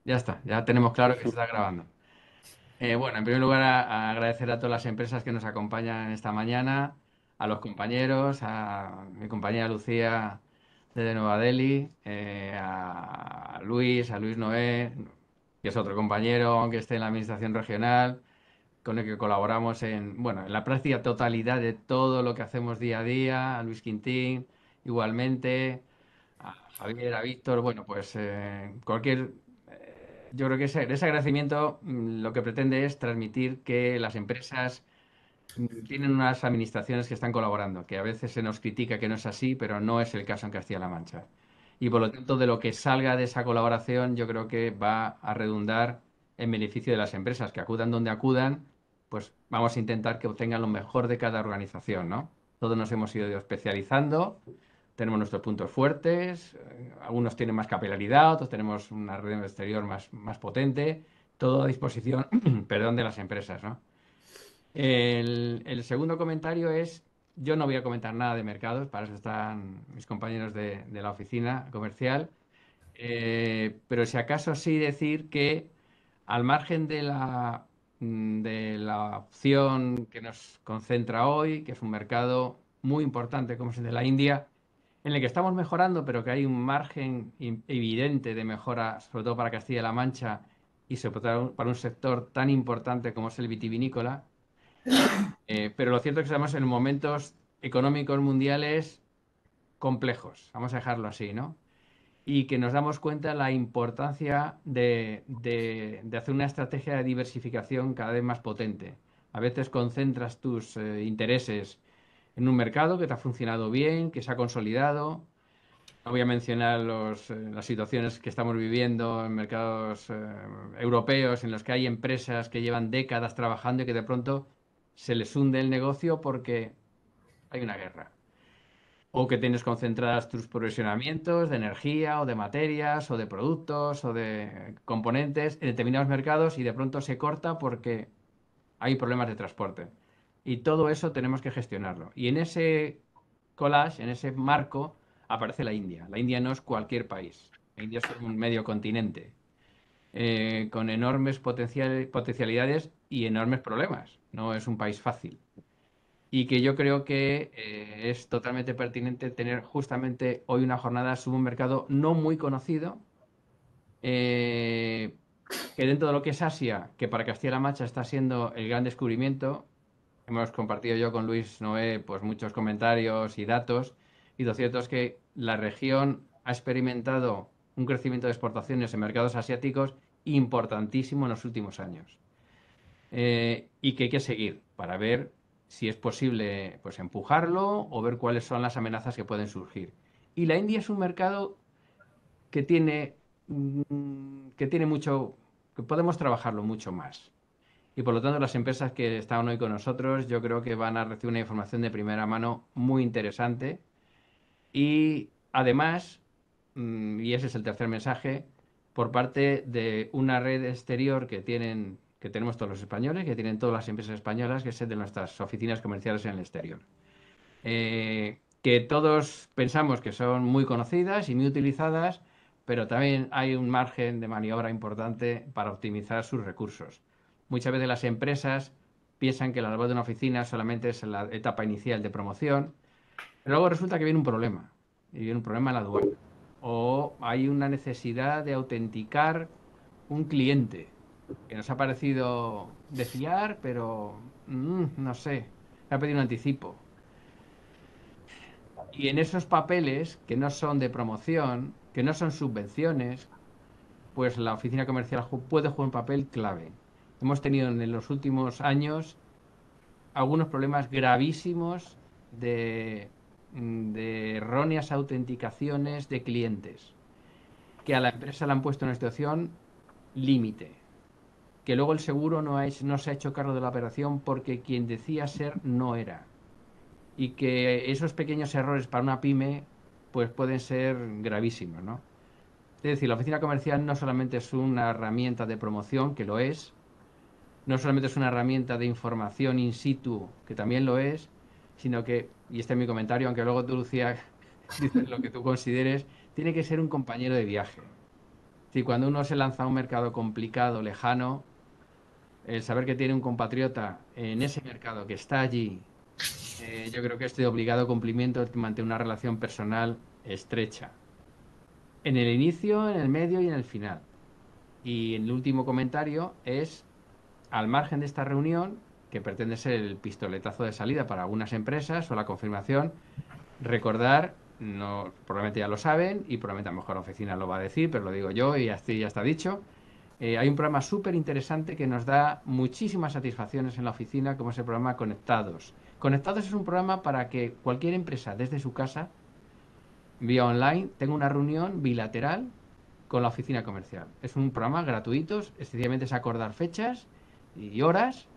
Ya está, ya tenemos claro que se está grabando. Bueno, en primer lugar, a agradecer a todas las empresas que nos acompañan esta mañana, a los compañeros, a mi compañera Lucía desde Nueva Delhi, a Luis Noé, que es otro compañero, aunque esté en la administración regional, con el que colaboramos bueno, en la práctica totalidad de todo lo que hacemos día a día, a Luis Quintín, igualmente, a Javier, a Víctor, bueno, pues yo creo que ese agradecimiento lo que pretende es transmitir que las empresas tienen unas administraciones que están colaborando, que a veces se nos critica que no es así, pero no es el caso en Castilla-La Mancha. Y por lo tanto, de lo que salga de esa colaboración, yo creo que va a redundar en beneficio de las empresas, que acudan donde acudan, pues vamos a intentar que obtengan lo mejor de cada organización, ¿no? Todos nos hemos ido especializando, tenemos nuestros puntos fuertes, algunos tienen más capilaridad, otros tenemos una red exterior más potente, todo a disposición, perdón, de las empresas, ¿no? El segundo comentario es, yo no voy a comentar nada de mercados, para eso están mis compañeros de la oficina comercial, pero si acaso sí decir que al margen de la opción que nos concentra hoy, que es un mercado muy importante como es el de la India, en el que estamos mejorando, pero que hay un margen evidente de mejora, sobre todo para Castilla-La Mancha y sobre todo para un sector tan importante como es el vitivinícola. Pero lo cierto es que estamos en momentos económicos mundiales complejos, vamos a dejarlo así, ¿no? Y que nos damos cuenta la importancia de hacer una estrategia de diversificación cada vez más potente. A veces concentras tus intereses en un mercado que te ha funcionado bien, que se ha consolidado. No voy a mencionar las situaciones que estamos viviendo en mercados europeos en los que hay empresas que llevan décadas trabajando y que de pronto se les hunde el negocio porque hay una guerra. O que tienes concentradas tus provisionamientos de energía o de materias o de productos o de componentes en determinados mercados y de pronto se corta porque hay problemas de transporte. Y todo eso tenemos que gestionarlo. Y en ese collage, en ese marco, aparece la India. La India no es cualquier país. La India es un medio continente con enormes potencialidades y enormes problemas. No es un país fácil. Y que yo creo que es totalmente pertinente tener justamente hoy una jornada sobre un mercado no muy conocido, eh, que dentro de lo que es Asia, que para Castilla-La Mancha está siendo el gran descubrimiento, hemos compartido yo con Luis Noé pues muchos comentarios y datos, y lo cierto es que la región ha experimentado un crecimiento de exportaciones en mercados asiáticos importantísimo en los últimos años y que hay que seguir para ver si es posible pues empujarlo o ver cuáles son las amenazas que pueden surgir. Y la India es un mercado que tiene mucho, que podemos trabajarlo mucho más. Y por lo tanto, las empresas que están hoy con nosotros, yo creo que van a recibir una información de primera mano muy interesante. Y además, y ese es el tercer mensaje, por parte de una red exterior que tenemos todos los españoles, que tienen todas las empresas españolas, que es el de nuestras oficinas comerciales en el exterior. Que todos pensamos que son muy conocidas y muy utilizadas, pero también hay un margen de maniobra importante para optimizar sus recursos. Muchas veces las empresas piensan que la labor de una oficina solamente es la etapa inicial de promoción, pero luego resulta que viene un problema, y viene un problema en la aduana. O hay una necesidad de autenticar un cliente que nos ha parecido de fiar, pero no sé, me ha pedido un anticipo. Y en esos papeles que no son de promoción, que no son subvenciones, pues la oficina comercial puede jugar un papel clave. Hemos tenido en los últimos años algunos problemas gravísimos de erróneas autenticaciones de clientes, que a la empresa le han puesto una situación límite, que luego el seguro no se ha hecho cargo de la operación porque quien decía ser no era. Y que esos pequeños errores para una pyme pues pueden ser gravísimos, ¿no? Es decir, la oficina comercial no solamente es una herramienta de promoción, que lo es, no solamente es una herramienta de información in situ, que también lo es, sino que, y este es mi comentario, aunque luego tú, Lucía, dices lo que tú consideres, tiene que ser un compañero de viaje. Si cuando uno se lanza a un mercado complicado, lejano, el saber que tiene un compatriota en ese mercado que está allí, yo creo que es de obligado cumplimiento mantener una relación personal estrecha. En el inicio, en el medio y en el final. Y el último comentario es, al margen de esta reunión, que pretende ser el pistoletazo de salida para algunas empresas o la confirmación, recordar, no, probablemente ya lo saben y probablemente a lo mejor la oficina lo va a decir, pero lo digo yo y así ya está dicho. Hay un programa súper interesante que nos da muchísimas satisfacciones en la oficina, como es el programa Conectados. Conectados es un programa para que cualquier empresa desde su casa, vía online, tenga una reunión bilateral con la oficina comercial. Es un programa gratuito, sencillamente es acordar fechas y horas,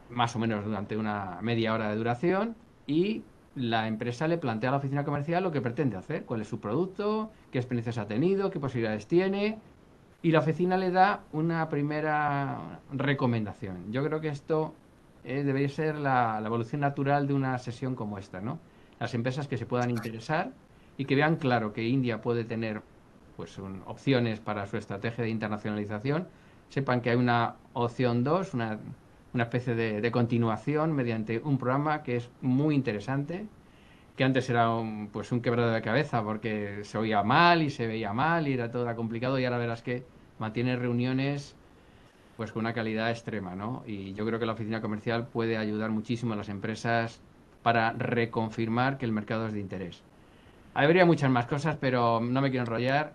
más o menos durante una media hora de duración, y la empresa le plantea a la oficina comercial lo que pretende hacer, cuál es su producto, qué experiencias ha tenido, qué posibilidades tiene, y la oficina le da una primera recomendación. Yo creo que esto debería ser la evolución natural de una sesión como esta, ¿no? Las empresas que se puedan interesar y que vean claro que India puede tener pues, opciones para su estrategia de internacionalización, sepan que hay una opción 2, una especie de continuación mediante un programa que es muy interesante, que antes era pues un quebrado de cabeza porque se oía mal y se veía mal y era todo complicado, y ahora verás que mantiene reuniones pues con una calidad extrema, ¿no? Y yo creo que la oficina comercial puede ayudar muchísimo a las empresas para reconfirmar que el mercado es de interés. Habría muchas más cosas, pero no me quiero enrollar.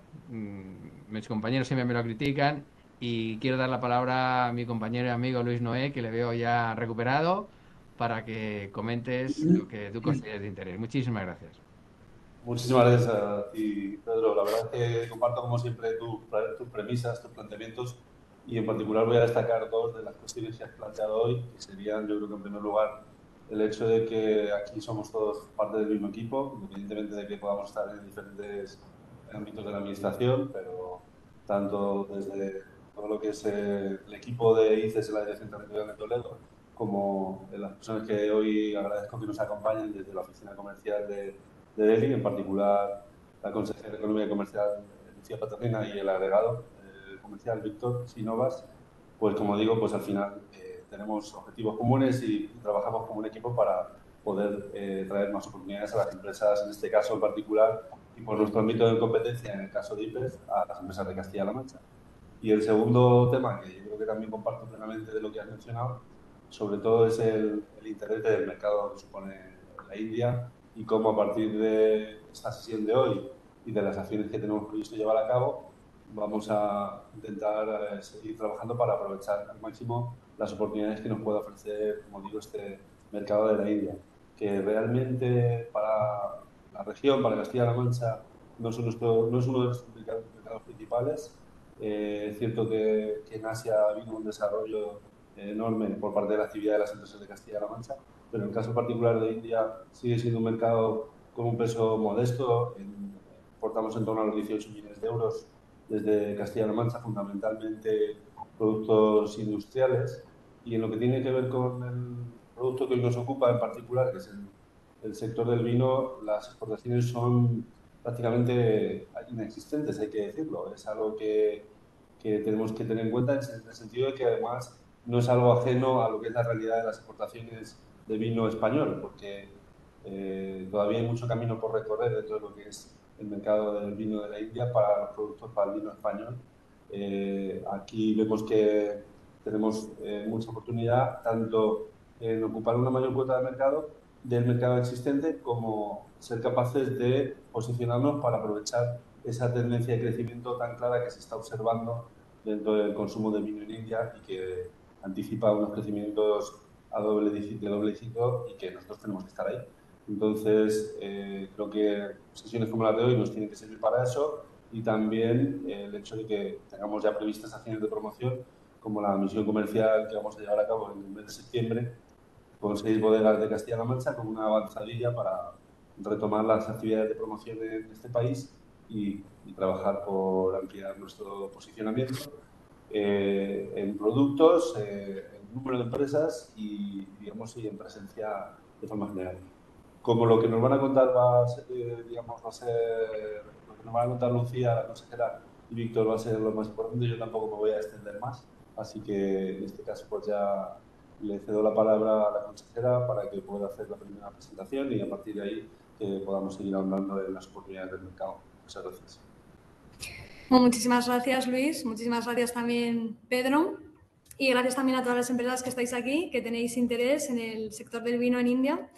Mis compañeros siempre me lo critican y quiero dar la palabra a mi compañero y amigo Luis Noé, que le veo ya recuperado, para que comentes lo que tú consideres de interés. Muchísimas gracias. Muchísimas gracias a ti, Pedro. La verdad es que comparto, como siempre, tus premisas, tus planteamientos, y en particular voy a destacar dos de las cuestiones que has planteado hoy, que serían, yo creo que en primer lugar, el hecho de que aquí somos todos parte del mismo equipo, independientemente de que podamos estar en diferentes ámbitos de la administración, pero tanto desde todo lo que es el equipo de ICES en la Dirección Territorial de Toledo, como las personas que hoy agradezco que nos acompañen desde la Oficina Comercial de Delhi, en particular la consejera de Economía y Comercial Lucía Patrocina y el agregado comercial Víctor Sinovas, pues como digo, pues al final tenemos objetivos comunes y trabajamos como un equipo para poder traer más oportunidades a las empresas, en este caso en particular, y por nuestro ámbito de competencia, en el caso de IPES, a las empresas de Castilla-La Mancha. Y el segundo tema, que yo creo que también comparto plenamente de lo que has mencionado, sobre todo es el interés del mercado que supone la India, y cómo a partir de esta sesión de hoy y de las acciones que tenemos previsto llevar a cabo, vamos a intentar seguir trabajando para aprovechar al máximo las oportunidades que nos puede ofrecer, como digo, este mercado de la India, que realmente para la región, para Castilla-La Mancha, no es uno de los mercados principales. Es cierto que en Asia ha habido un desarrollo enorme por parte de la actividad de las empresas de Castilla-La Mancha, pero en el caso particular de India sigue siendo un mercado con un peso modesto. Exportamos en torno a los 18 millones de euros desde Castilla-La Mancha, fundamentalmente productos industriales. Y en lo que tiene que ver con el producto que hoy nos ocupa en particular, que es el sector del vino, las exportaciones son prácticamente inexistentes, hay que decirlo. Es algo que tenemos que tener en cuenta en el sentido de que además no es algo ajeno a lo que es la realidad de las exportaciones de vino español, porque todavía hay mucho camino por recorrer dentro de lo que es el mercado del vino de la India para los productos para el vino español. Aquí vemos que tenemos mucha oportunidad tanto en ocupar una mayor cuota de mercado del mercado existente, como ser capaces de posicionarnos para aprovechar esa tendencia de crecimiento tan clara que se está observando dentro del consumo de vino en India y que anticipa unos crecimientos de doble dígito, y que nosotros tenemos que estar ahí. Entonces, creo que sesiones como la de hoy nos tienen que servir para eso, y también el hecho de que tengamos ya previstas acciones de promoción, como la misión comercial que vamos a llevar a cabo en el mes de septiembre, con 6 bodegas de Castilla-La Mancha, con una avanzadilla para retomar las actividades de promoción en este país y trabajar por ampliar nuestro posicionamiento en productos, en número de empresas y, digamos, y en presencia de forma general. Como lo que nos van a contar va a ser, digamos, va a ser lo que nos van a contar Lucía, la consejera, y Víctor va a ser lo más importante. Yo tampoco me voy a extender más, así que en este caso pues ya le cedo la palabra a la consejera para que pueda hacer la primera presentación y a partir de ahí que podamos seguir hablando de las oportunidades del mercado. Muchas gracias. Bueno, muchísimas gracias, Luis. Muchísimas gracias también, Pedro. Y gracias también a todas las empresas que estáis aquí, que tenéis interés en el sector del vino en India.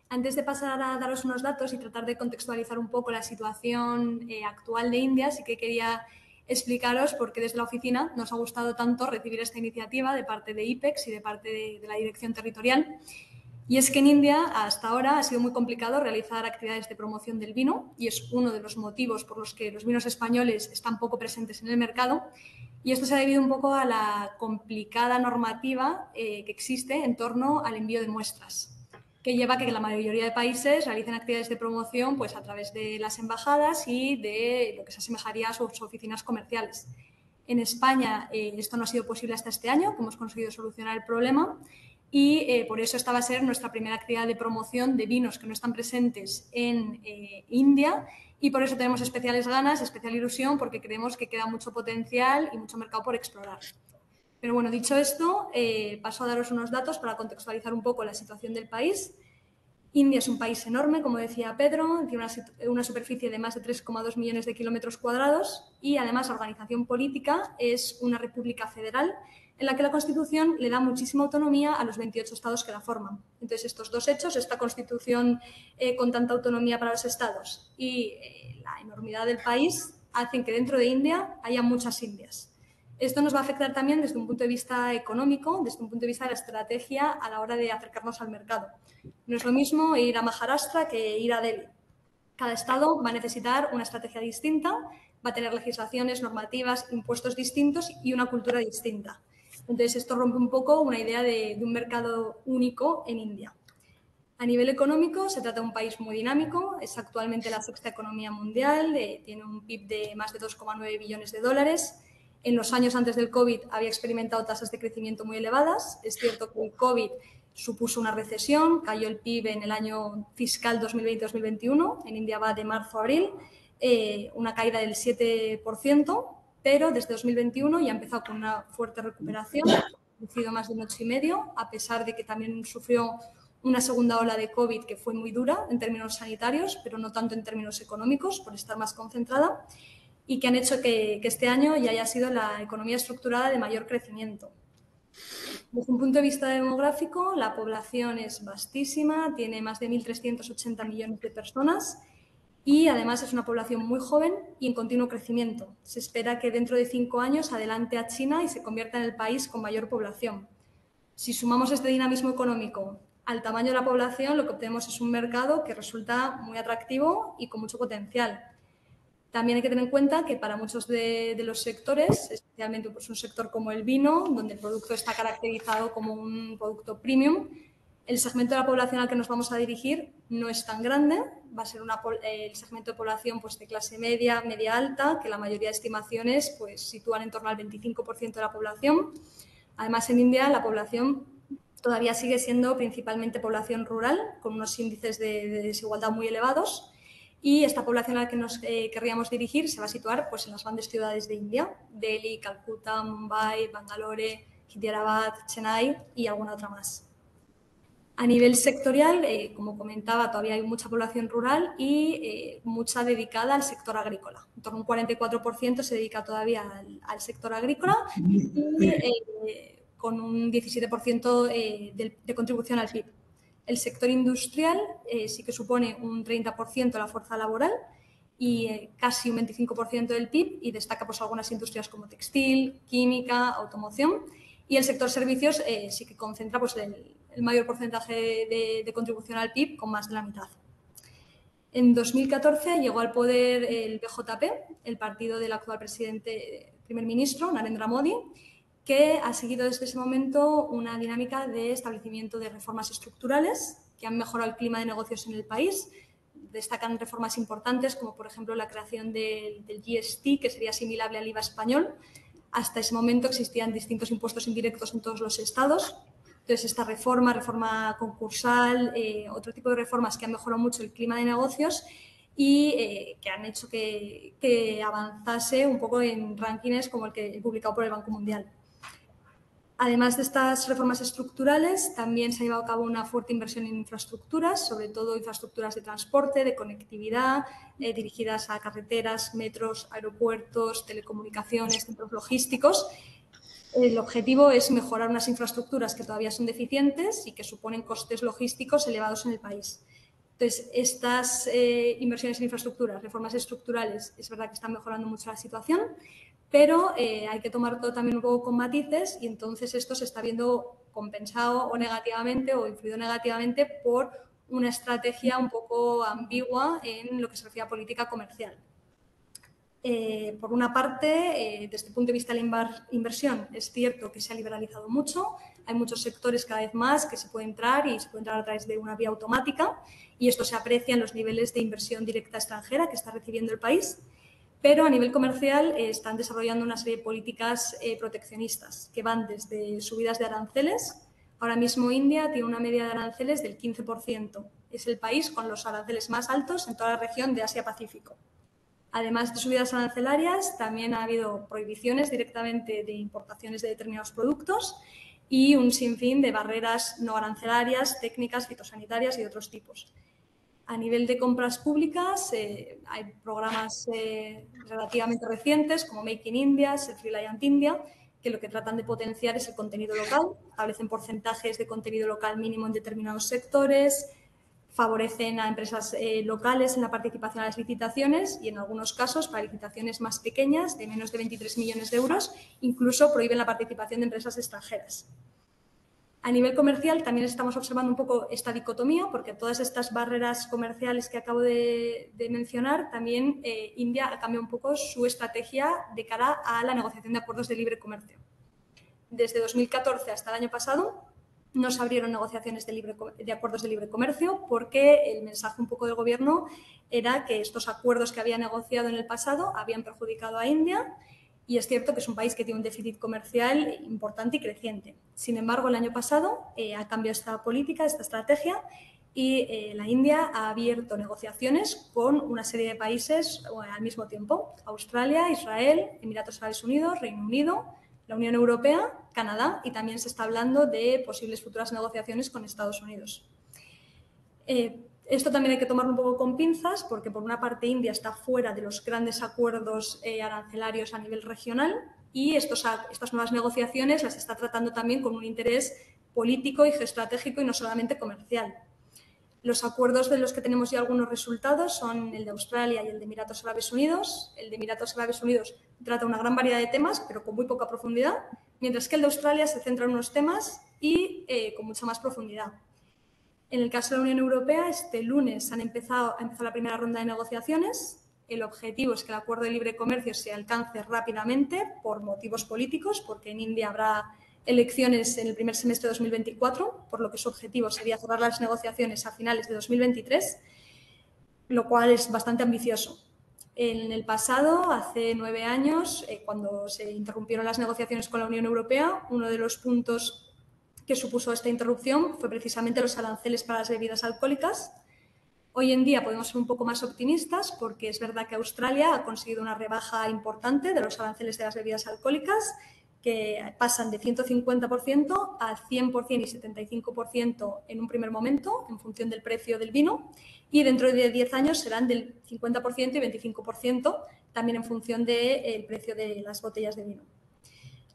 Antes de pasar a daros unos datos y tratar de contextualizar un poco la situación actual de India, sí que quería explicaros por qué desde la oficina nos ha gustado tanto recibir esta iniciativa de parte de IPEX y de parte de la Dirección Territorial. Y es que en India hasta ahora ha sido muy complicado realizar actividades de promoción del vino y es uno de los motivos por los que los vinos españoles están poco presentes en el mercado. Y esto se ha debido un poco a la complicada normativa que existe en torno al envío de muestras, que lleva a que la mayoría de países realicen actividades de promoción pues, a través de las embajadas y de lo que se asemejaría a sus oficinas comerciales. En España esto no ha sido posible hasta este año, que hemos conseguido solucionar el problema y por eso esta va a ser nuestra primera actividad de promoción de vinos que no están presentes en India y por eso tenemos especiales ganas, especial ilusión, porque creemos que queda mucho potencial y mucho mercado por explorar. Pero bueno, dicho esto, paso a daros unos datos para contextualizar un poco la situación del país. India es un país enorme, como decía Pedro, tiene una superficie de más de 3,2 millones de kilómetros cuadrados y además la organización política es una república federal en la que la Constitución le da muchísima autonomía a los 28 estados que la forman. Entonces, estos dos hechos, esta Constitución con tanta autonomía para los estados y la enormidad del país, hacen que dentro de India haya muchas Indias. Esto nos va a afectar también desde un punto de vista económico, desde un punto de vista de la estrategia a la hora de acercarnos al mercado. No es lo mismo ir a Maharashtra que ir a Delhi. Cada estado va a necesitar una estrategia distinta, va a tener legislaciones, normativas, impuestos distintos y una cultura distinta. Entonces, esto rompe un poco una idea de un mercado único en India. A nivel económico, se trata de un país muy dinámico, es actualmente la sexta economía mundial, tiene un PIB de más de 2,9 billones de dólares. En los años antes del COVID había experimentado tasas de crecimiento muy elevadas. Es cierto que el COVID supuso una recesión, cayó el PIB en el año fiscal 2020-2021, en India va de marzo a abril, una caída del 7%, pero desde 2021 ya ha empezado con una fuerte recuperación, ha crecido más de un 8,5%, a pesar de que también sufrió una segunda ola de COVID que fue muy dura en términos sanitarios, pero no tanto en términos económicos, por estar más concentrada, y que han hecho que este año ya haya sido la economía estructurada de mayor crecimiento. Desde un punto de vista demográfico, la población es vastísima, tiene más de 1.380 millones de personas y además es una población muy joven y en continuo crecimiento. Se espera que dentro de 5 años adelante a China y se convierta en el país con mayor población. Si sumamos este dinamismo económico al tamaño de la población, lo que obtenemos es un mercado que resulta muy atractivo y con mucho potencial. También hay que tener en cuenta que para muchos de los sectores, especialmente pues, un sector como el vino, donde el producto está caracterizado como un producto premium, el segmento de la población al que nos vamos a dirigir no es tan grande, va a ser el segmento de población pues, de clase media, media alta, que la mayoría de estimaciones pues, sitúan en torno al 25% de la población. Además, en India la población todavía sigue siendo principalmente población rural, con unos índices de desigualdad muy elevados. Y esta población a la que nos querríamos dirigir se va a situar pues, en las grandes ciudades de India, Delhi, Calcuta, Mumbai, Bangalore, Hyderabad, Chennai y alguna otra más. A nivel sectorial, como comentaba, todavía hay mucha población rural y mucha dedicada al sector agrícola. En torno a un 44% se dedica todavía al sector agrícola y con un 17% de contribución al PIB. El sector industrial sí que supone un 30% de la fuerza laboral y casi un 25% del PIB y destaca pues, algunas industrias como textil, química, automoción. Y el sector servicios sí que concentra pues, el mayor porcentaje de contribución al PIB con más de la mitad. En 2014 llegó al poder el BJP, el partido del actual primer ministro, Narendra Modi, que ha seguido desde ese momento una dinámica de establecimiento de reformas estructurales que han mejorado el clima de negocios en el país. Destacan reformas importantes como, por ejemplo, la creación del GST, que sería asimilable al IVA español. Hasta ese momento existían distintos impuestos indirectos en todos los estados. Entonces, esta reforma concursal, otro tipo de reformas que han mejorado mucho el clima de negocios y que han hecho que avanzase un poco en rankings como el que publicado por el Banco Mundial. Además de estas reformas estructurales, también se ha llevado a cabo una fuerte inversión en infraestructuras, sobre todo infraestructuras de transporte, de conectividad, dirigidas a carreteras, metros, aeropuertos, telecomunicaciones, centros logísticos. El objetivo es mejorar unas infraestructuras que todavía son deficientes y que suponen costes logísticos elevados en el país. Entonces, estas inversiones en infraestructuras, reformas estructurales, es verdad que están mejorando mucho la situación, pero hay que tomar todo también un poco con matices y entonces esto se está viendo compensado o negativamente o influido negativamente por una estrategia un poco ambigua en lo que se refiere a política comercial. Por una parte, desde el punto de vista de la inversión, es cierto que se ha liberalizado mucho, hay muchos sectores cada vez más que se puede entrar y se puede entrar a través de una vía automática y esto se aprecia en los niveles de inversión directa extranjera que está recibiendo el país. Pero a nivel comercial están desarrollando una serie de políticas proteccionistas que van desde subidas de aranceles. Ahora mismo India tiene una media de aranceles del 15%. Es el país con los aranceles más altos en toda la región de Asia-Pacífico. Además de subidas arancelarias, también ha habido prohibiciones directamente de importaciones de determinados productos y un sinfín de barreras no arancelarias, técnicas, fitosanitarias y de otros tipos. A nivel de compras públicas, hay programas relativamente recientes como Make in India, Self-Reliant India, que lo que tratan de potenciar es el contenido local, establecen porcentajes de contenido local mínimo en determinados sectores, favorecen a empresas locales en la participación en las licitaciones y en algunos casos para licitaciones más pequeñas, de menos de 23 millones de euros, incluso prohíben la participación de empresas extranjeras. A nivel comercial también estamos observando un poco esta dicotomía porque todas estas barreras comerciales que acabo de mencionar, también India ha cambiado un poco su estrategia de cara a la negociación de acuerdos de libre comercio. Desde 2014 hasta el año pasado no se abrieron negociaciones de acuerdos de libre comercio porque el mensaje un poco del gobierno era que estos acuerdos que había negociado en el pasado habían perjudicado a India. Y es cierto que es un país que tiene un déficit comercial importante y creciente. Sin embargo, el año pasado ha cambiado esta política, esta estrategia, y la India ha abierto negociaciones con una serie de países al mismo tiempo. Australia, Israel, Emiratos Árabes Unidos, Reino Unido, la Unión Europea, Canadá, y también se está hablando de posibles futuras negociaciones con Estados Unidos. Esto también hay que tomarlo un poco con pinzas porque, por una parte, India está fuera de los grandes acuerdos arancelarios a nivel regional y estas nuevas negociaciones las está tratando también con un interés político y geoestratégico y no solamente comercial. Los acuerdos de los que tenemos ya algunos resultados son el de Australia y el de Emiratos Árabes Unidos. El de Emiratos Árabes Unidos trata una gran variedad de temas, pero con muy poca profundidad, mientras que el de Australia se centra en unos temas y con mucha más profundidad. En el caso de la Unión Europea, este lunes ha empezado la primera ronda de negociaciones. El objetivo es que el acuerdo de libre comercio se alcance rápidamente por motivos políticos, porque en India habrá elecciones en el primer semestre de 2024, por lo que su objetivo sería cerrar las negociaciones a finales de 2023, lo cual es bastante ambicioso. En el pasado, hace 9 años, cuando se interrumpieron las negociaciones con la Unión Europea, uno de los puntos que supuso esta interrupción fue precisamente los aranceles para las bebidas alcohólicas. Hoy en día podemos ser un poco más optimistas porque es verdad que Australia ha conseguido una rebaja importante de los aranceles de las bebidas alcohólicas que pasan de 150% a 100% y 75% en un primer momento en función del precio del vino y dentro de 10 años serán del 50% y 25% también en función del precio de las botellas de vino.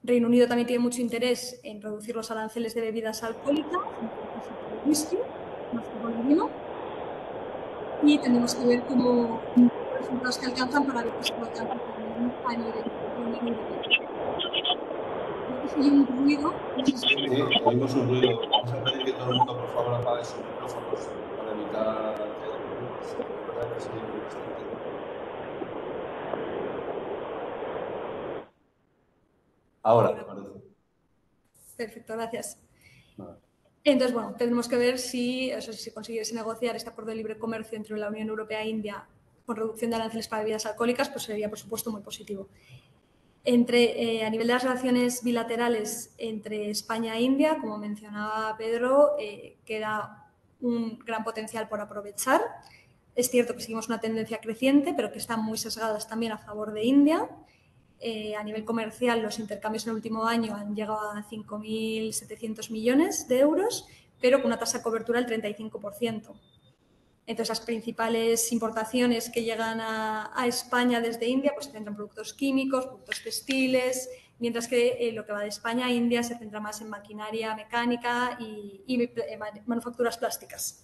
Reino Unido también tiene mucho interés en reducir los aranceles de bebidas alcohólicas, el whisky, más que con el vino, y tenemos que ver cómo los resultados que alcanzan para ver qué se puede alcanzar a nivel de la Unión Europea. Creo que se oye un ruido. Sí, oímos un ruido. Vamos a pedir que todo el mundo, por favor, apague sus micrófonos para evitar que haya ruidos. Es verdad que se oye bastante. Ahora, me parece. Perfecto, gracias. Vale. Entonces, bueno, tendremos que ver si se consiguiese negociar este acuerdo de libre comercio entre la Unión Europea e India con reducción de aranceles para bebidas alcohólicas, pues sería, por supuesto, muy positivo. A nivel de las relaciones bilaterales entre España e India, como mencionaba Pedro, queda un gran potencial por aprovechar. Es cierto que seguimos una tendencia creciente, pero que están muy sesgadas también a favor de India. A nivel comercial, los intercambios en el último año han llegado a 5.700 millones de euros, pero con una tasa de cobertura del 35%. Entonces, las principales importaciones que llegan a España desde India pues, se centran en productos químicos, productos textiles, mientras que lo que va de España a India se centra más en maquinaria mecánica y manufacturas plásticas.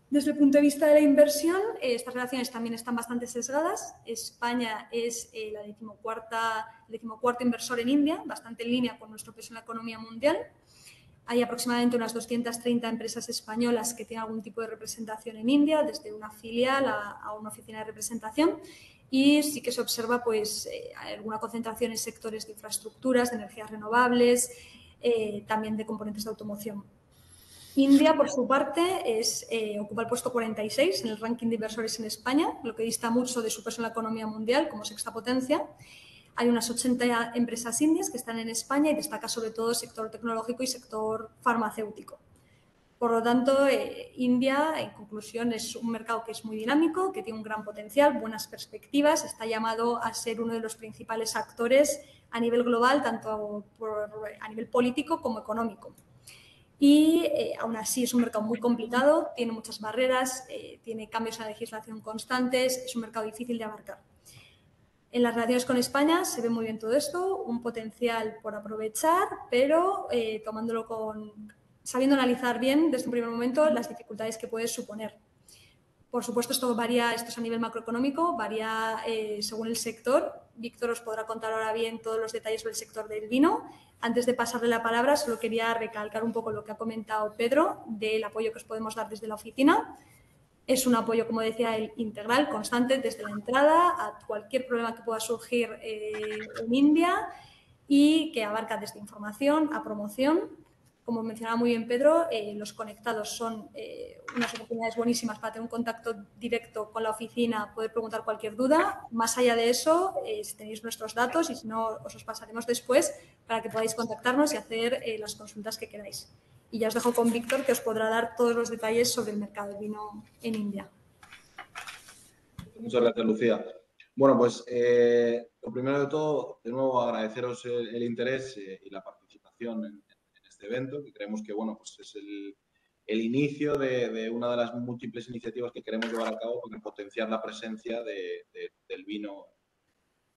Desde el punto de vista de la inversión, estas relaciones también están bastante sesgadas. España es el decimocuarto inversor en India, bastante en línea con nuestro peso en la economía mundial. Hay aproximadamente unas 230 empresas españolas que tienen algún tipo de representación en India, desde una filial a una oficina de representación. Y sí que se observa pues, alguna concentración en sectores de infraestructuras, de energías renovables, también de componentes de automoción. India, por su parte, ocupa el puesto 46 en el ranking de inversores en España, lo que dista mucho de su peso en la economía mundial como sexta potencia. Hay unas 80 empresas indias que están en España y destaca sobre todo el sector tecnológico y sector farmacéutico. Por lo tanto, India, en conclusión, es un mercado que es muy dinámico, que tiene un gran potencial, buenas perspectivas, está llamado a ser uno de los principales actores a nivel global, tanto a nivel político como económico. Y aún así es un mercado muy complicado, tiene muchas barreras, tiene cambios en la legislación constantes, es un mercado difícil de abarcar. En las relaciones con España se ve muy bien todo esto, un potencial por aprovechar, pero sabiendo analizar bien desde un primer momento las dificultades que puede suponer. Por supuesto, esto es a nivel macroeconómico, varía según el sector. Víctor os podrá contar ahora bien todos los detalles sobre el sector del vino. Antes de pasarle la palabra, solo quería recalcar un poco lo que ha comentado Pedro del apoyo que os podemos dar desde la oficina. Es un apoyo, como decía él, integral, constante, desde la entrada a cualquier problema que pueda surgir en India y que abarca desde información a promoción. Como mencionaba muy bien Pedro, los conectados son unas oportunidades buenísimas para tener un contacto directo con la oficina, poder preguntar cualquier duda. Más allá de eso, si tenéis nuestros datos y si no, os pasaremos después para que podáis contactarnos y hacer las consultas que queráis. Y ya os dejo con Víctor, que os podrá dar todos los detalles sobre el mercado del vino en India. Muchas gracias, Lucía. Bueno, pues lo primero de todo, de nuevo agradeceros el interés y la participación en este evento, que creemos que bueno, pues es el inicio de una de las múltiples iniciativas que queremos llevar a cabo para potenciar la presencia del vino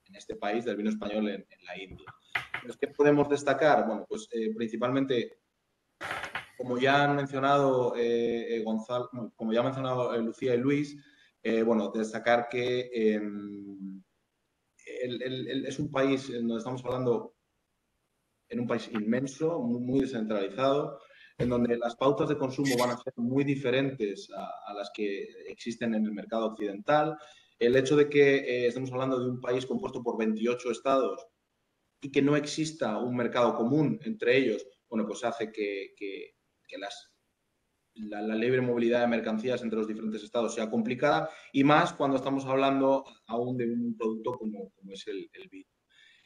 en este país, del vino español en la India. Entonces, ¿qué podemos destacar? Bueno, pues principalmente, como ya han mencionado Gonzalo, como ya han mencionado Lucía y Luis, bueno, destacar que es un país en donde estamos hablando, en un país inmenso, muy descentralizado, en donde las pautas de consumo van a ser muy diferentes a las que existen en el mercado occidental. El hecho de que estemos hablando de un país compuesto por 28 estados y que no exista un mercado común entre ellos, bueno, pues hace que la libre movilidad de mercancías entre los diferentes estados sea complicada, y más cuando estamos hablando aún de un producto como es el vino.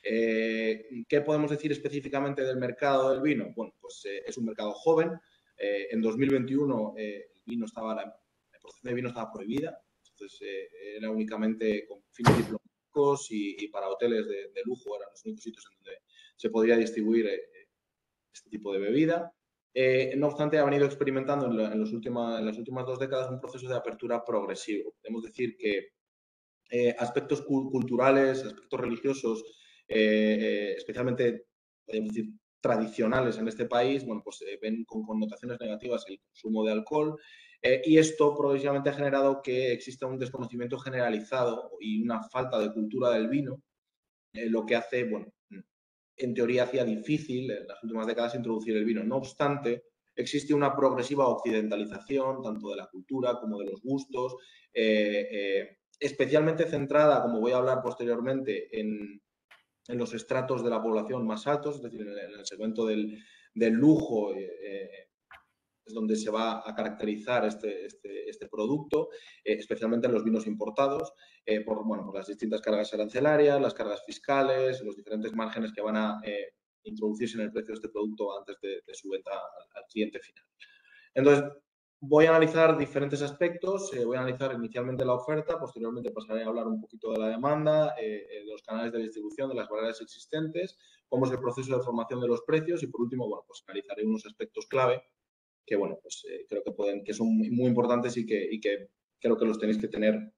¿Qué podemos decir específicamente del mercado del vino? Bueno, pues es un mercado joven. En 2021 la importación de vino estaba prohibida, entonces era únicamente con fines diplomáticos y para hoteles de lujo eran los únicos sitios en donde se podía distribuir este tipo de bebida. No obstante, ha venido experimentando en las últimas 2 décadas un proceso de apertura progresivo. Podemos decir que aspectos culturales, aspectos religiosos, especialmente, podemos decir, tradicionales en este país, bueno, pues ven con connotaciones negativas el consumo de alcohol, y esto progresivamente ha generado que exista un desconocimiento generalizado y una falta de cultura del vino, lo que hace, bueno, en teoría hacía difícil en las últimas décadas introducir el vino. No obstante, existe una progresiva occidentalización tanto de la cultura como de los gustos, especialmente centrada, como voy a hablar posteriormente, en los estratos de la población más altos, es decir, en el segmento del lujo, es donde se va a caracterizar este producto, especialmente en los vinos importados, por las distintas cargas arancelarias, las cargas fiscales, los diferentes márgenes que van a introducirse en el precio de este producto antes de su venta al cliente final. Entonces, voy a analizar diferentes aspectos. Voy a analizar inicialmente la oferta, posteriormente pasaré a hablar un poquito de la demanda, de los canales de distribución, de las barreras existentes, cómo es el proceso de formación de los precios y, por último, bueno, pues analizaré unos aspectos clave que, bueno, pues creo que son muy importantes y que creo que los tenéis que tener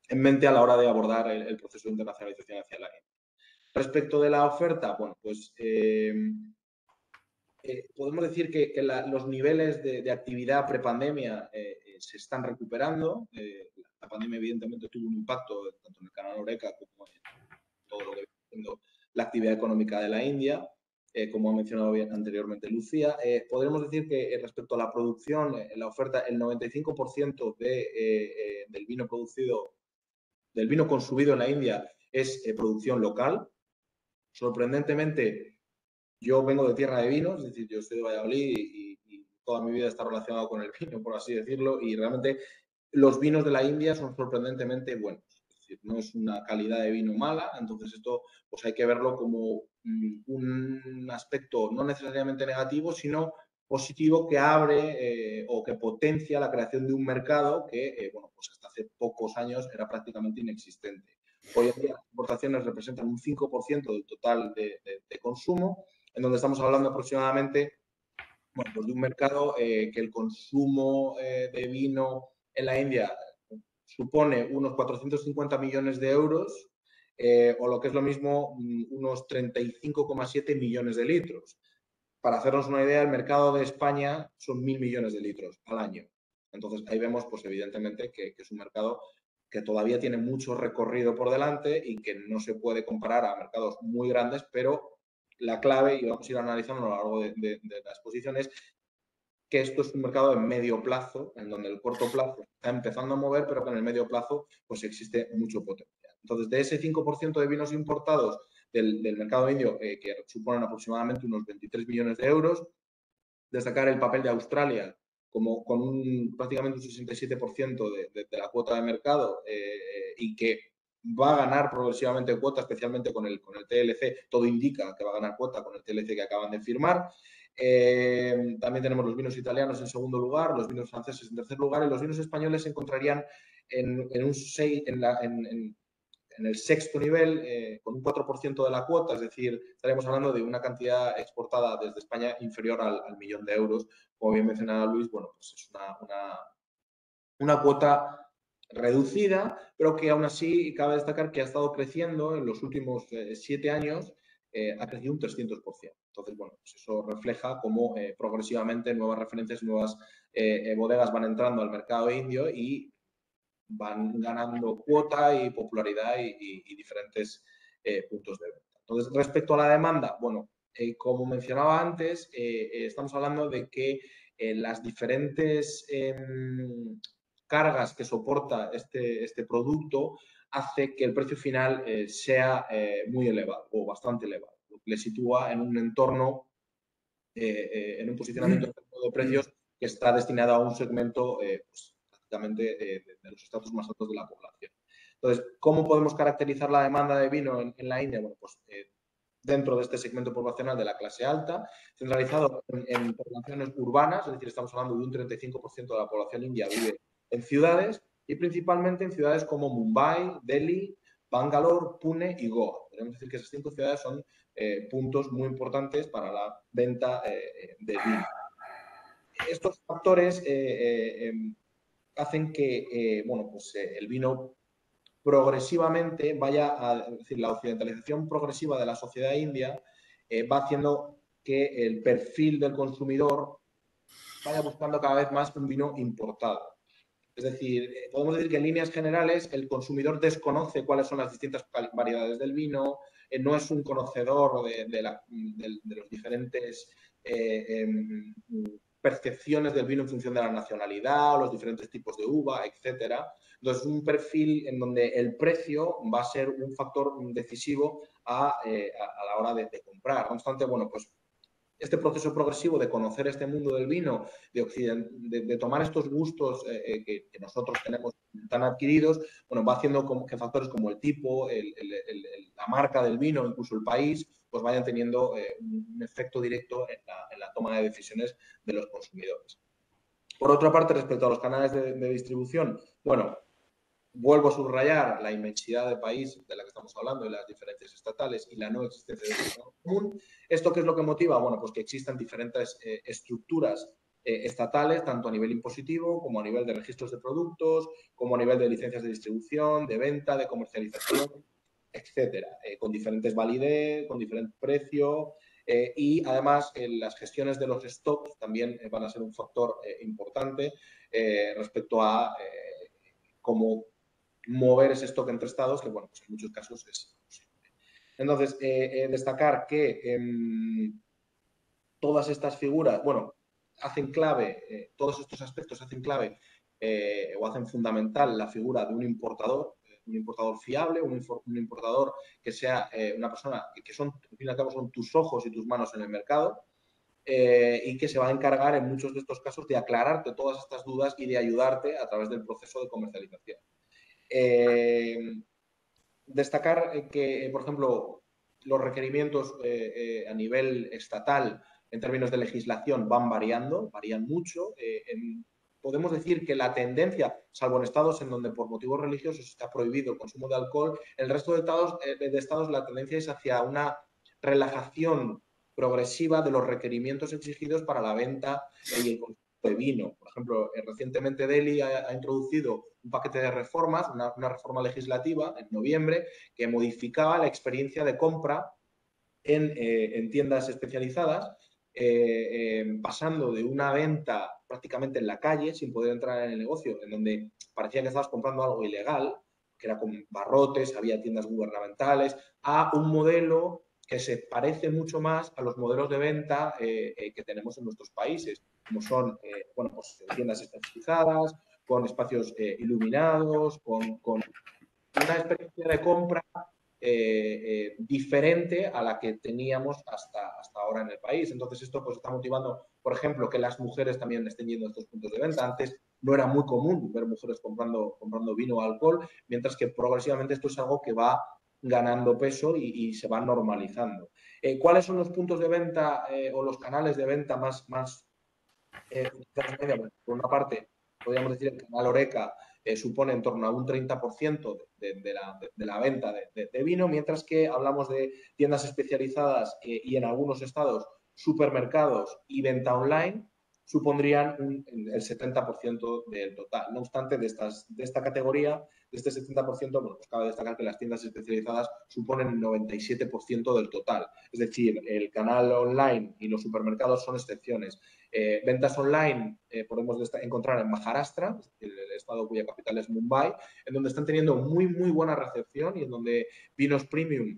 en mente a la hora de abordar el proceso de internacionalización hacia la India. Respecto de la oferta, bueno, pues podemos decir que los niveles de actividad prepandemia se están recuperando. La pandemia, evidentemente, tuvo un impacto tanto en el canal Horeca como en todo lo que viene siendo la actividad económica de la India. Como ha mencionado anteriormente Lucía, podremos decir que respecto a la producción, la oferta, el 95% del vino producido, del vino consumido en la India es producción local. Sorprendentemente, yo vengo de tierra de vinos, es decir, yo soy de Valladolid y toda mi vida está relacionado con el vino, por así decirlo, y realmente los vinos de la India son sorprendentemente buenos. Es decir, no es una calidad de vino mala, entonces esto pues hay que verlo como un aspecto no necesariamente negativo, sino positivo que abre o que potencia la creación de un mercado que, bueno, pues hasta hace pocos años era prácticamente inexistente. Hoy en día las importaciones representan un 5% del total de consumo, en donde estamos hablando aproximadamente, bueno, pues de un mercado que el consumo de vino en la India supone unos 450 millones de euros o lo que es lo mismo, unos 35,7 millones de litros. Para hacernos una idea, el mercado de España son 1.000 millones de litros al año. Entonces, ahí vemos, pues evidentemente, que es un mercado que todavía tiene mucho recorrido por delante y que no se puede comparar a mercados muy grandes, pero la clave, y vamos a ir analizando a lo largo de la exposición, es que esto es un mercado en medio plazo, en donde el corto plazo está empezando a mover, pero que en el medio plazo pues existe mucho potencial. Entonces, de ese 5% de vinos importados del mercado indio, que suponen aproximadamente unos 23 millones de euros, destacar el papel de Australia como con prácticamente un 67% de la cuota de mercado y que va a ganar progresivamente cuota, especialmente con el TLC. Todo indica que va a ganar cuota con el TLC que acaban de firmar. También tenemos los vinos italianos en segundo lugar, los vinos franceses en tercer lugar y los vinos españoles se encontrarían en el sexto nivel, con un 4% de la cuota, es decir, estaríamos hablando de una cantidad exportada desde España inferior al millón de euros. Como bien mencionaba Luis, bueno, pues es una cuota reducida, pero que aún así cabe destacar que ha estado creciendo en los últimos 7 años, ha crecido un 300%. Entonces, bueno, pues eso refleja cómo progresivamente nuevas referencias, nuevas bodegas van entrando al mercado indio y van ganando cuota y popularidad y diferentes puntos de venta. Entonces, respecto a la demanda, bueno, como mencionaba antes, estamos hablando de que las diferentes cargas que soporta este producto hace que el precio final sea muy elevado o bastante elevado, lo que le sitúa en un entorno, en un posicionamiento de precios que está destinado a un segmento pues, de los estratos más altos de la población. Entonces, ¿cómo podemos caracterizar la demanda de vino en la India? Bueno, pues dentro de este segmento poblacional de la clase alta, centralizado en poblaciones urbanas, es decir, estamos hablando de un 35% de la población india vive en ciudades y principalmente en ciudades como Mumbai, Delhi, Bangalore, Pune y Goa. Podemos decir que esas 5 ciudades son puntos muy importantes para la venta de vino. Estos factores hacen que bueno, pues, el vino progresivamente vaya a, es decir, la occidentalización progresiva de la sociedad india va haciendo que el perfil del consumidor vaya buscando cada vez más un vino importado. Es decir, podemos decir que en líneas generales el consumidor desconoce cuáles son las distintas variedades del vino, no es un conocedor de los diferentes percepciones del vino en función de la nacionalidad, los diferentes tipos de uva, etcétera. Entonces, un perfil en donde el precio va a ser un factor decisivo a la hora de comprar. No obstante, bueno, pues este proceso progresivo de conocer este mundo del vino, de tomar estos gustos que nosotros tenemos tan adquiridos, bueno, va haciendo que factores como el tipo, la marca del vino, incluso el país, pues vayan teniendo un efecto directo en la toma de decisiones de los consumidores. Por otra parte, respecto a los canales de distribución, bueno, vuelvo a subrayar la inmensidad de país de la que estamos hablando y las diferencias estatales y la no existencia de un mercado común. ¿Esto qué es lo que motiva? Bueno, pues que existan diferentes estructuras estatales, tanto a nivel impositivo como a nivel de registros de productos, como a nivel de licencias de distribución, de venta, de comercialización, etcétera, con diferentes validez, con diferente precio y además las gestiones de los stocks también van a ser un factor importante respecto a cómo mover ese stock entre estados, que bueno, pues en muchos casos es imposible. Entonces, destacar que todas estas figuras, bueno, hacen clave, todos estos aspectos hacen clave o hacen fundamental la figura de un importador fiable, un importador que sea una persona que son, al fin y al cabo, son tus ojos y tus manos en el mercado y que se va a encargar en muchos de estos casos de aclararte todas estas dudas y de ayudarte a través del proceso de comercialización. Destacar que, por ejemplo, los requerimientos a nivel estatal en términos de legislación varían mucho. Podemos decir que la tendencia, salvo en estados en donde por motivos religiosos está prohibido el consumo de alcohol, el resto de estados la tendencia es hacia una relajación progresiva de los requerimientos exigidos para la venta y el consumo de vino. Por ejemplo, recientemente Delhi ha introducido un paquete de reformas, una reforma legislativa en noviembre que modificaba la experiencia de compra en tiendas especializadas, pasando de una venta prácticamente en la calle, sin poder entrar en el negocio, en donde parecía que estabas comprando algo ilegal, que era con barrotes, había tiendas gubernamentales, a un modelo que se parece mucho más a los modelos de venta que tenemos en nuestros países, como son bueno, pues, tiendas especializadas, con espacios iluminados, con una experiencia de compra diferente a la que teníamos hasta ahora en el país. Entonces, esto pues está motivando, por ejemplo, que las mujeres también estén yendo a estos puntos de venta. Antes no era muy común ver mujeres comprando vino o alcohol, mientras que progresivamente esto es algo que va ganando peso y se va normalizando. ¿Cuáles son los puntos de venta o los canales de venta más por una parte, podríamos decir que el canal Horeca supone en torno a un 30% de la venta de vino, mientras que hablamos de tiendas especializadas y en algunos estados supermercados y venta online supondrían el 70% del total. No obstante, de esta categoría, de este 70%, bueno, pues cabe destacar que las tiendas especializadas suponen el 97% del total. Es decir, el canal online y los supermercados son excepciones. Ventas online podemos encontrar en Maharashtra, el estado cuya capital es Mumbai, en donde están teniendo muy buena recepción y en donde vinos premium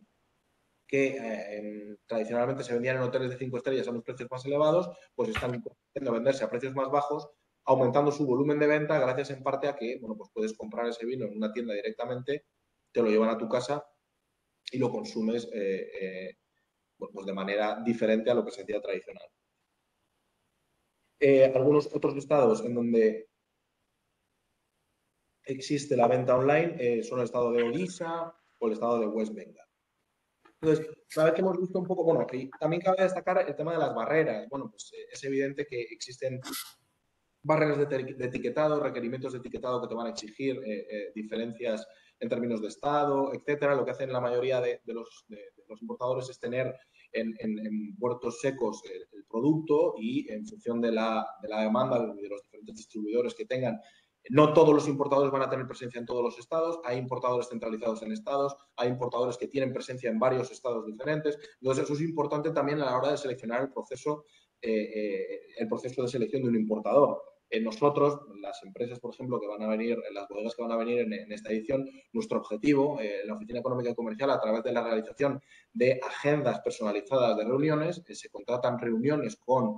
que tradicionalmente se vendían en hoteles de 5 estrellas a unos precios más elevados, pues están consiguiendo venderse a precios más bajos, aumentando su volumen de venta gracias en parte a que bueno, pues puedes comprar ese vino en una tienda directamente, te lo llevan a tu casa y lo consumes pues de manera diferente a lo que se hacía tradicional. Algunos otros estados en donde existe la venta online son el estado de Odisha o el estado de West Bengal. Entonces, una vez que hemos visto un poco, bueno, y también cabe destacar el tema de las barreras. Bueno, pues es evidente que existen barreras de etiquetado, requerimientos de etiquetado que te van a exigir diferencias en términos de estado, etcétera. Lo que hacen la mayoría de los importadores es tener en puertos secos el producto y en función de la demanda de los diferentes distribuidores que tengan. No todos los importadores van a tener presencia en todos los estados. Hay importadores centralizados en estados, hay importadores que tienen presencia en varios estados diferentes. Entonces, eso es importante también a la hora de seleccionar el proceso de selección de un importador. Nosotros, las empresas, por ejemplo, que van a venir, las bodegas que van a venir en esta edición, nuestro objetivo en la Oficina Económica y Comercial, a través de la realización de agendas personalizadas de reuniones, se contratan reuniones con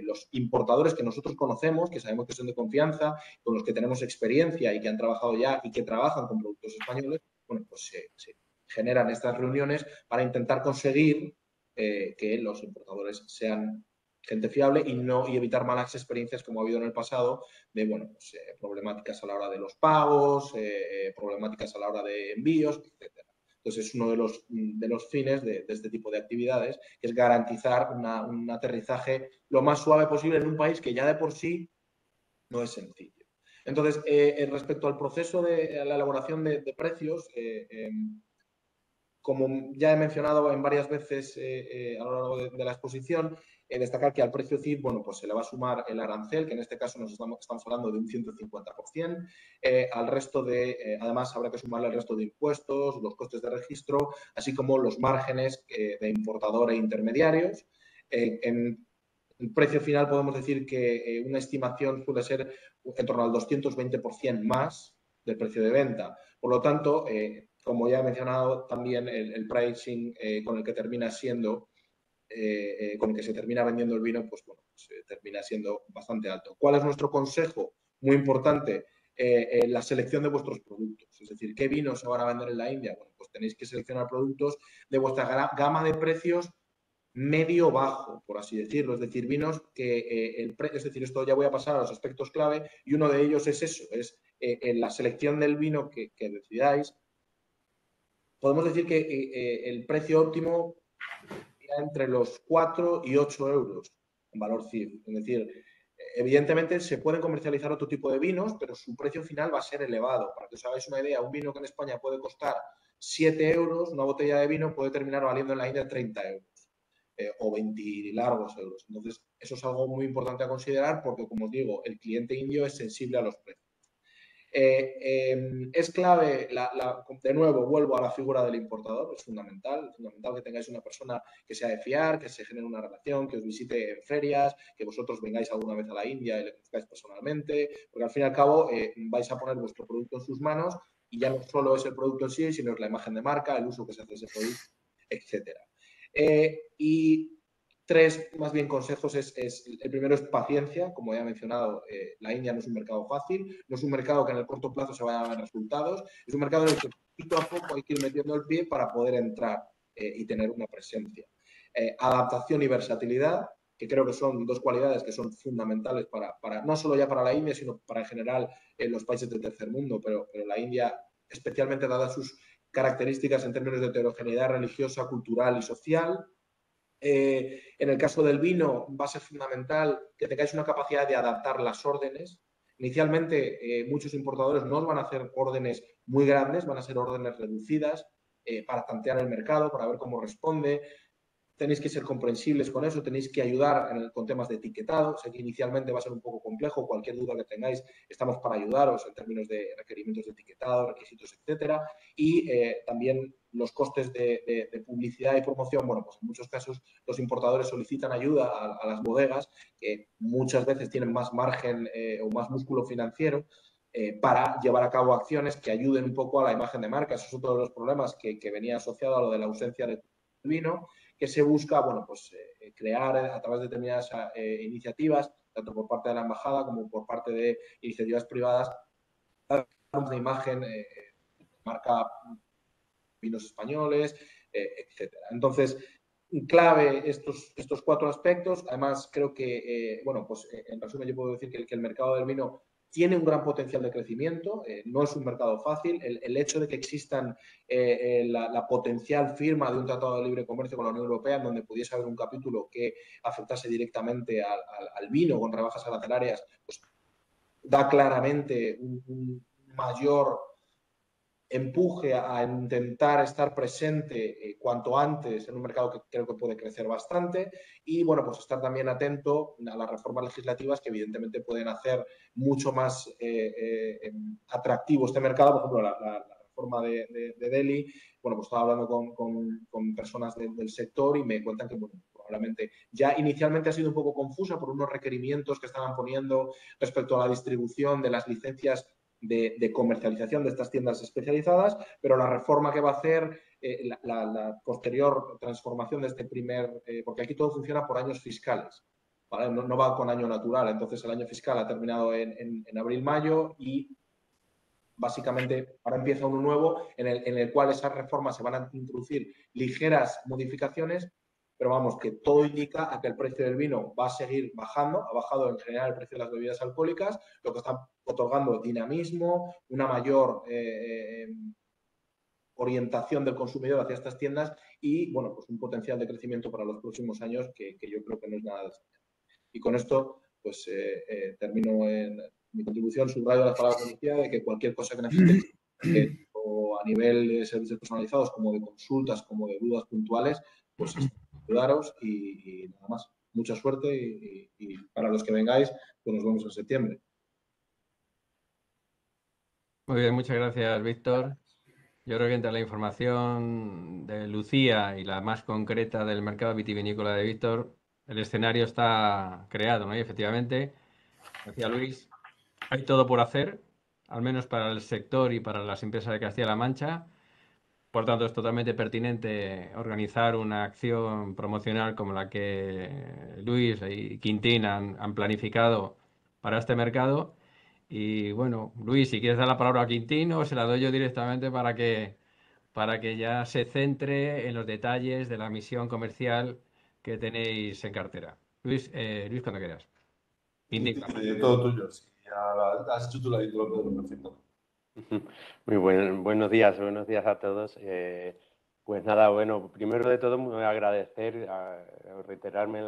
los importadores que nosotros conocemos, que sabemos que son de confianza, con los que tenemos experiencia y que han trabajado ya y que trabajan con productos españoles. Bueno, pues se generan estas reuniones para intentar conseguir que los importadores sean gente fiable y evitar malas experiencias como ha habido en el pasado de bueno, pues, problemáticas a la hora de los pagos, problemáticas a la hora de envíos, etcétera. Entonces, es uno de los fines de este tipo de actividades, que es garantizar un aterrizaje lo más suave posible en un país que ya de por sí no es sencillo. Entonces, respecto al proceso de la elaboración de precios, como ya he mencionado en varias veces a lo largo de la exposición, destacar que al precio CIF, bueno, pues se le va a sumar el arancel, que en este caso estamos hablando de un 150%. Al resto además habrá que sumarle el resto de impuestos, los costes de registro, así como los márgenes de importador e intermediarios. En el precio final podemos decir que una estimación suele ser en torno al 220% más del precio de venta. Por lo tanto, como ya he mencionado, también el pricing con el que termina siendo, con el que se termina vendiendo el vino, pues bueno, termina siendo bastante alto. ¿Cuál es nuestro consejo? Muy importante, la selección de vuestros productos. Es decir, ¿qué vinos se van a vender en la India? Bueno, pues tenéis que seleccionar productos de vuestra gama de precios medio-bajo, por así decirlo. Es decir, vinos que, es decir, esto ya voy a pasar a los aspectos clave y uno de ellos es eso, es en la selección del vino que decidáis. Podemos decir que el precio óptimo está entre los 4 y 8 euros en valor CIF. Es decir, evidentemente se pueden comercializar otro tipo de vinos, pero su precio final va a ser elevado. Para que os hagáis una idea, un vino que en España puede costar 7 euros, una botella de vino puede terminar valiendo en la India 30 euros. O 20 largos euros. Entonces, eso es algo muy importante a considerar porque, como os digo, el cliente indio es sensible a los precios. Es clave, de nuevo, vuelvo a la figura del importador, es fundamental que tengáis una persona que sea de fiar, que se genere una relación, que os visite en ferias, que vosotros vengáis alguna vez a la India y le conozcáis personalmente, porque al fin y al cabo vais a poner vuestro producto en sus manos y ya no solo es el producto en sí, sino es la imagen de marca, el uso que se hace de ese producto, etcétera. Y tres, más bien, consejos el primero es paciencia. Como ya he mencionado, la India no es un mercado fácil, no es un mercado que en el corto plazo se vayan a ver resultados, es un mercado en el que poquito a poco hay que ir metiendo el pie para poder entrar y tener una presencia. Adaptación y versatilidad, que creo que son dos cualidades que son fundamentales para no solo ya para la India, sino para en general los países del tercer mundo, pero la India, especialmente dadas sus características en términos de heterogeneidad religiosa, cultural y social. En el caso del vino va a ser fundamental que tengáis una capacidad de adaptar las órdenes. Inicialmente, muchos importadores no os van a hacer órdenes muy grandes, van a ser órdenes reducidas para tantear el mercado, para ver cómo responde. Tenéis que ser comprensibles con eso, tenéis que ayudar con temas de etiquetado. Sé que inicialmente va a ser un poco complejo, cualquier duda que tengáis, estamos para ayudaros en términos de requerimientos de etiquetado, requisitos, etcétera. Y también los costes de publicidad y promoción, bueno, pues en muchos casos los importadores solicitan ayuda a las bodegas, que muchas veces tienen más margen o más músculo financiero, para llevar a cabo acciones que ayuden un poco a la imagen de marca. Eso es otro de los problemas que venía asociado a lo de la ausencia de vino, que se busca, bueno, pues crear a través de determinadas iniciativas, tanto por parte de la embajada como por parte de iniciativas privadas, una imagen marca vinos españoles, etcétera. Entonces, clave estos cuatro aspectos. Además, creo que, bueno, pues en resumen yo puedo decir que el mercado del vino tiene un gran potencial de crecimiento, no es un mercado fácil. El hecho de que existan la potencial firma de un tratado de libre comercio con la Unión Europea, en donde pudiese haber un capítulo que afectase directamente al vino con rebajas arancelarias, pues da claramente un mayor empuje a intentar estar presente cuanto antes en un mercado que creo que puede crecer bastante y, bueno, pues estar también atento a las reformas legislativas que evidentemente pueden hacer mucho más atractivo este mercado. Por ejemplo, la reforma de Delhi, bueno, pues estaba hablando con personas del sector y me cuentan que, bueno, probablemente ya inicialmente ha sido un poco confusa por unos requerimientos que estaban poniendo respecto a la distribución de las licencias de comercialización de estas tiendas especializadas, pero la reforma que va a hacer, la posterior transformación de este primer, porque aquí todo funciona por años fiscales, ¿vale? No va con año natural, entonces el año fiscal ha terminado en abril-mayo y básicamente ahora empieza uno nuevo en el cual esas reformas se van a introducir ligeras modificaciones, pero vamos, que todo indica a que el precio del vino va a seguir bajando. Ha bajado en general el precio de las bebidas alcohólicas, lo que está otorgando dinamismo, una mayor orientación del consumidor hacia estas tiendas y, bueno, pues un potencial de crecimiento para los próximos años que yo creo que no es nada desdeñable. Y con esto, pues termino mi contribución subrayo las palabras de Lucía de que cualquier cosa que necesitéis, o a nivel de servicios personalizados, como de consultas, como de dudas puntuales, pues ayudaros y nada más. Mucha suerte y para los que vengáis, pues nos vemos en septiembre. Muy bien, muchas gracias, Víctor. Yo creo que entre la información de Lucía y la más concreta del mercado vitivinícola de Víctor, el escenario está creado, ¿no? Y efectivamente, decía Luis, hay todo por hacer, al menos para el sector y para las empresas de Castilla-La Mancha. Por tanto, es totalmente pertinente organizar una acción promocional como la que Luis y Quintín han planificado para este mercado. Y bueno, Luis, si quieres dar la palabra a Quintín o se la doy yo directamente para que ya se centre en los detalles de la misión comercial que tenéis en cartera. Luis, cuando quieras. Quintín. Todo tuyo. Sí, ya has hecho tú la intro, Pedro, perfecto. Muy buenos días a todos. Pues nada, bueno, primero de todo me voy a agradecer, reiterarme en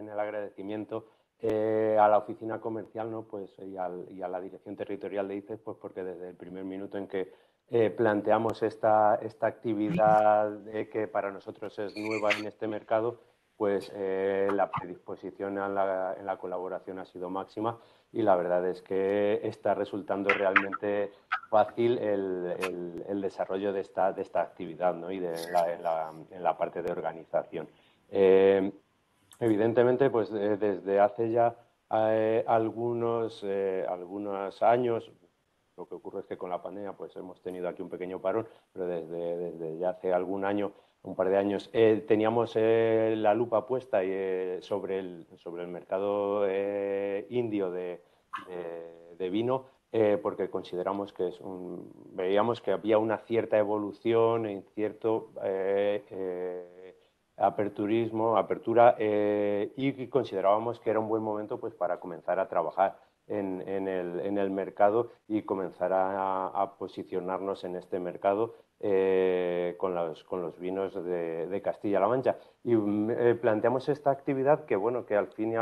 el agradecimiento a la oficina comercial, ¿no? Pues, y a la dirección territorial de ICES, pues porque desde el primer minuto en que planteamos esta actividad que para nosotros es nueva en este mercado, pues la predisposición en la colaboración ha sido máxima y la verdad es que está resultando realmente fácil el desarrollo de esta actividad, ¿no? Y en la parte de organización. Evidentemente, pues desde hace ya algunos años, lo que ocurre es que con la pandemia pues hemos tenido aquí un pequeño parón, pero desde ya hace un par de años, teníamos la lupa puesta sobre el mercado indio de vino, porque consideramos que veíamos que había una cierta evolución en cierto apertura, y considerábamos que era un buen momento pues para comenzar a trabajar en el mercado y comenzar a posicionarnos en este mercado con los vinos de Castilla-La Mancha. Y planteamos esta actividad que, bueno, que al fin y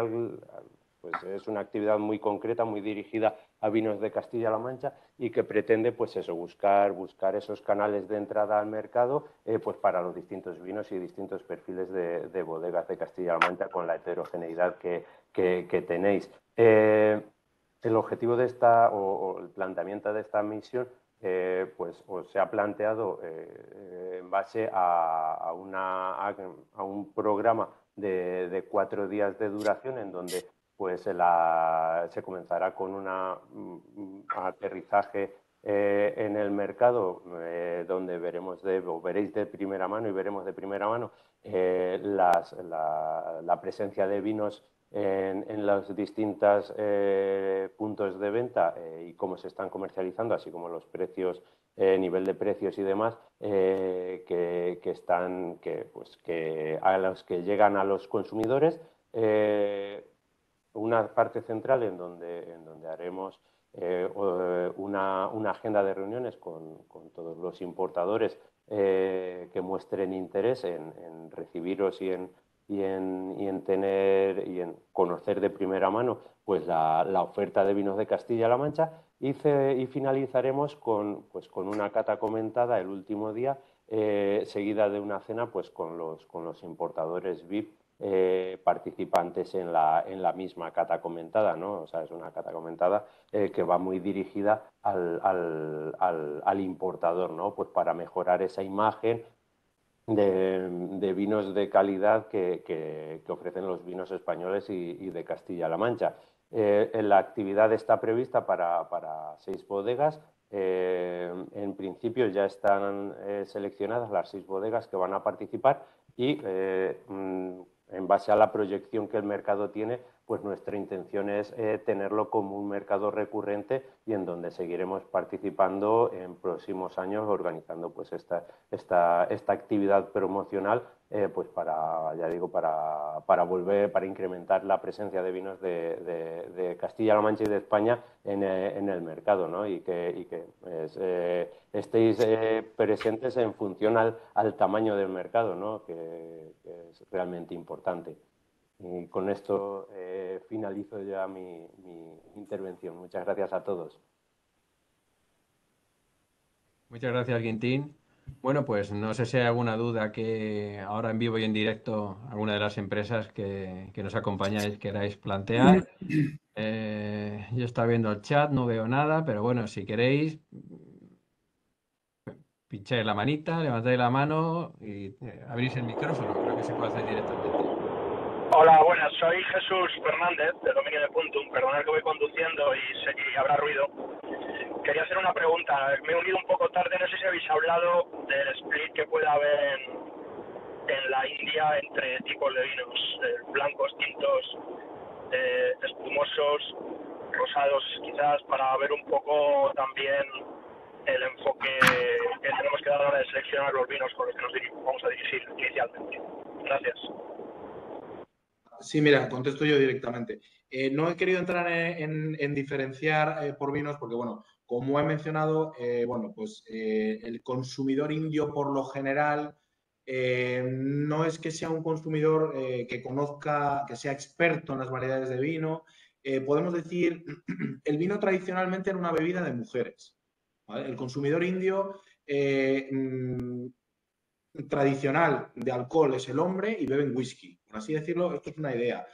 pues es una actividad muy concreta, muy dirigida a vinos de Castilla-La Mancha y que pretende, pues eso, buscar esos canales de entrada al mercado pues para los distintos vinos y distintos perfiles de bodegas de Castilla-La Mancha con la heterogeneidad que tenéis. El objetivo de o el planteamiento de esta misión pues se ha planteado en base a un programa de 4 días de duración en donde pues se comenzará con un aterrizaje en el mercado donde veréis de primera mano y veremos de primera mano la presencia de vinos en los distintos puntos de venta y cómo se están comercializando, así como los precios, nivel de precios y demás, a los que llegan a los consumidores. Una parte central en donde haremos una agenda de reuniones con todos los importadores que muestren interés en recibiros y en conocer de primera mano pues la oferta de vinos de Castilla-La Mancha y finalizaremos con una cata comentada el último día, seguida de una cena pues con los importadores VIP participantes en la misma cata comentada, ¿no? O sea, es una cata comentada que va muy dirigida al importador, ¿no? Pues para mejorar esa imagen de vinos de calidad que ofrecen los vinos españoles y de Castilla-La Mancha. La actividad está prevista para 6 bodegas. En principio ya están seleccionadas las 6 bodegas que van a participar y en base a la proyección que el mercado tiene, pues nuestra intención es tenerlo como un mercado recurrente y en donde seguiremos participando en próximos años organizando pues esta actividad promocional pues para para incrementar la presencia de vinos de Castilla-La Mancha y de España en el mercado, ¿no? Y que estéis presentes en función al tamaño del mercado, ¿no? Que es realmente importante. Y con esto finalizo ya mi intervención. Muchas gracias a todos. Muchas gracias, Quintín. Bueno, pues no sé si hay alguna duda que ahora en vivo y en directo alguna de las empresas que nos acompañáis queráis plantear. Yo estaba viendo el chat, no veo nada, pero bueno, si queréis, pincháis la manita, levantáis la mano y abrís el micrófono. Creo que se puede hacer directamente. Hola, buenas. Soy Jesús Fernández, de dominio de Puntum. Perdonad que voy conduciendo y habrá ruido. Quería hacer una pregunta. Me he unido un poco tarde. No sé si habéis hablado del split que puede haber en la India entre tipos de vinos, blancos, tintos, espumosos, rosados, quizás, para ver un poco también el enfoque que tenemos que dar a la hora de seleccionar los vinos con los que nos vamos a dirigir inicialmente. Gracias. Sí, mira, contesto yo directamente. No he querido entrar en diferenciar por vinos porque, bueno, como he mencionado, bueno, pues el consumidor indio por lo general no es que sea un consumidor que conozca, que sea experto en las variedades de vino. Podemos decir, el vino tradicionalmente era una bebida de mujeres, ¿vale? El consumidor indio tradicional de alcohol es el hombre y beben whisky, por así decirlo. Esto es una idea.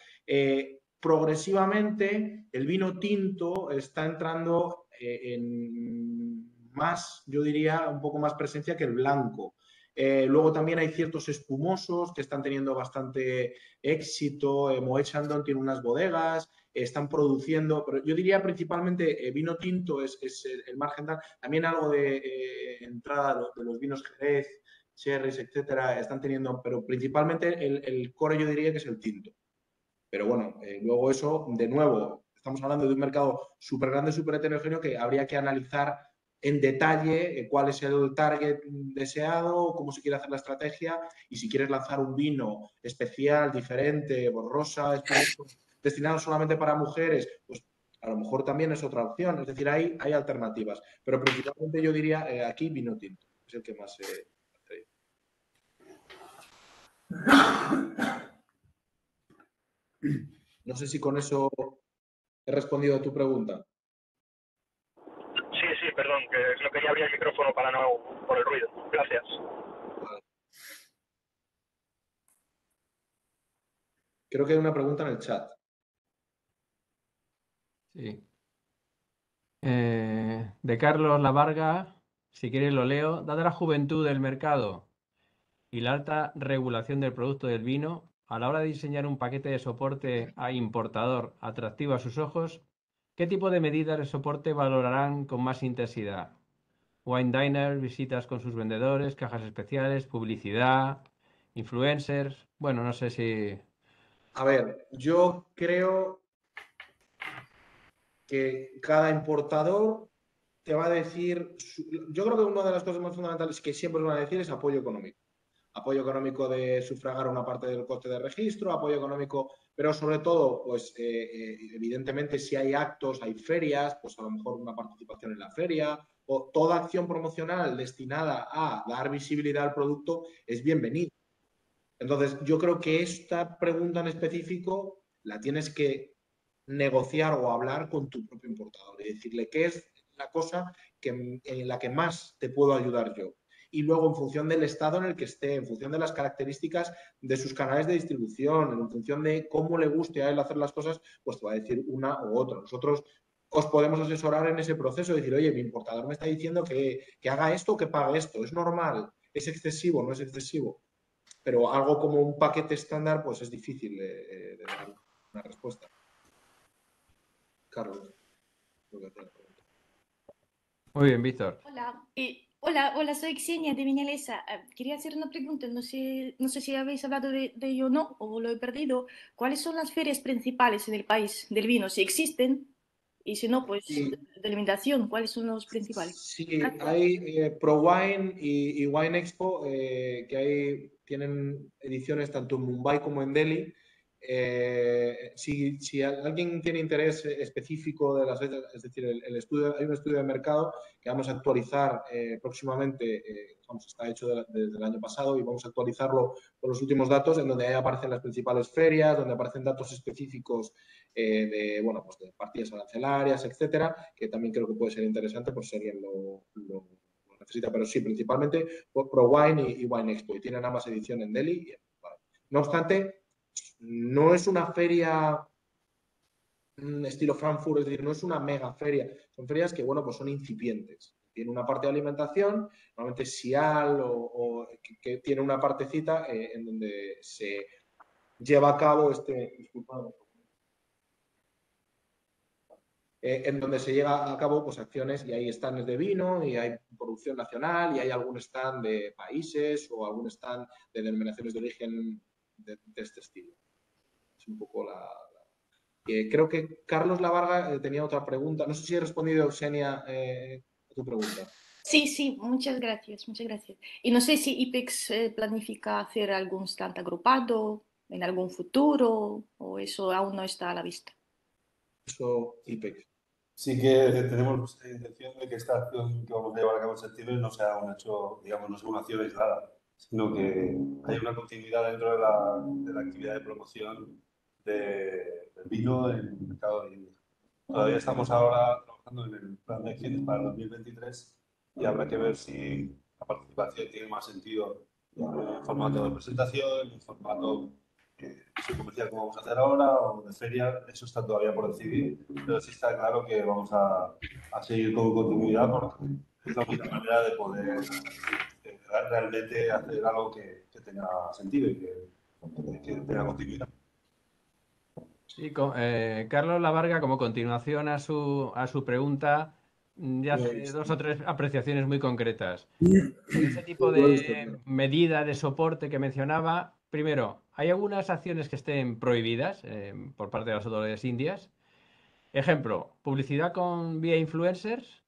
Progresivamente el vino tinto está entrando en más, yo diría, un poco más presencia que el blanco. Luego también hay ciertos espumosos que están teniendo bastante éxito. Moet Chandon tiene unas bodegas, están produciendo, pero yo diría principalmente vino tinto es el margen. También algo de entrada de los vinos Jerez, sherries, etcétera, están teniendo, pero principalmente el core yo diría que es el tinto. Pero bueno, luego eso, de nuevo, estamos hablando de un mercado súper grande, súper heterogéneo que habría que analizar en detalle cuál es el target deseado, cómo se quiere hacer la estrategia y si quieres lanzar un vino especial, diferente, borrosa, destinado solamente para mujeres, pues a lo mejor también es otra opción. Es decir, hay alternativas. Pero principalmente yo diría aquí vino tinto, es el que más no sé si con eso he respondido a tu pregunta. Sí, perdón, que no quería abrir el micrófono para no por el ruido. Gracias. Vale. Creo que hay una pregunta en el chat. Sí. De Carlos Lavarga, si quieres lo leo. Dada la juventud del mercado y la alta regulación del producto del vino, a la hora de diseñar un paquete de soporte a importador atractivo a sus ojos, ¿qué tipo de medidas de soporte valorarán con más intensidad? Wine diner, visitas con sus vendedores, cajas especiales, publicidad, influencers. Bueno, no sé si... A ver, yo creo que cada importador te va a decir, yo creo que una de las cosas más fundamentales que siempre os van a decir es apoyo económico. Apoyo económico de sufragar una parte del coste de registro, apoyo económico, pero sobre todo, pues evidentemente si hay actos, hay ferias, pues a lo mejor una participación en la feria o toda acción promocional destinada a dar visibilidad al producto es bienvenida. Entonces, yo creo que esta pregunta en específico la tienes que negociar o hablar con tu propio importador y decirle qué es la cosa en la que más te puedo ayudar yo. Y luego, en función del estado en el que esté, en función de las características de sus canales de distribución, en función de cómo le guste a él hacer las cosas, pues te va a decir una u otra. Nosotros os podemos asesorar en ese proceso, decir, oye, mi importador me está diciendo que haga esto o que pague esto. ¿Es normal? ¿Es excesivo? ¿No es excesivo? Pero algo como un paquete estándar, pues es difícil de dar una respuesta. Carlos. Muy bien, Víctor. Hola, soy Xenia de Viñalesa. Quería hacer una pregunta, no sé si habéis hablado de ello o no, o lo he perdido. ¿Cuáles son las ferias principales en el país del vino? Si existen, y si no, pues Sí. de alimentación, ¿cuáles son los principales? Sí, hay ProWine y Wine Expo, que tienen ediciones tanto en Mumbai como en Delhi. si alguien tiene interés específico de las fechas, es decir, el estudio, hay un estudio de mercado que vamos a actualizar próximamente, está hecho desde el año pasado y vamos a actualizarlo con los últimos datos, en donde ahí aparecen las principales ferias, donde aparecen datos específicos de partidas arancelarias, etcétera, que también creo que puede ser interesante por si alguien lo necesita, pero sí, principalmente por ProWine y Wine Expo, y tienen ambas ediciones en Delhi. No obstante, no es una feria estilo Frankfurt, es decir, no es una mega feria, son ferias que, bueno, pues son incipientes. Tiene una parte de alimentación, normalmente Sial o que tiene una partecita en donde se lleva a cabo en donde se lleva a cabo pues acciones y hay stands de vino y hay producción nacional y hay algún stand de países o algún stand de denominaciones de origen de este estilo. Es un poco creo que Carlos Lavarga tenía otra pregunta. No sé si he respondido, Xenia, a tu pregunta. Sí, sí, muchas gracias, muchas gracias. Y no sé si IPEX planifica hacer algún stand agrupado en algún futuro o eso aún no está a la vista. Eso, IPEX. Sí que tenemos intención de que esta acción que vamos a llevar a cabo en septiembre no sea un hecho, digamos, no es una acción aislada, sino que hay una continuidad dentro de la actividad de promoción del vino en el mercado de India. Todavía estamos ahora trabajando en el plan de acciones para el 2023 y habrá que ver si la participación tiene más sentido en formato de presentación, en formato comercial como vamos a hacer ahora o de feria. Eso está todavía por decidir, pero sí está claro que vamos a seguir con continuidad porque es la única manera de poder realmente hacer algo que tenga sentido y que tenga continuidad. Sí, Carlos Lavarga, como continuación a su pregunta, ya hace 2 o 3 apreciaciones muy concretas. En ese tipo de medida de soporte que mencionaba, primero, hay algunas acciones que estén prohibidas por parte de las autoridades indias. Ejemplo, publicidad vía influencers.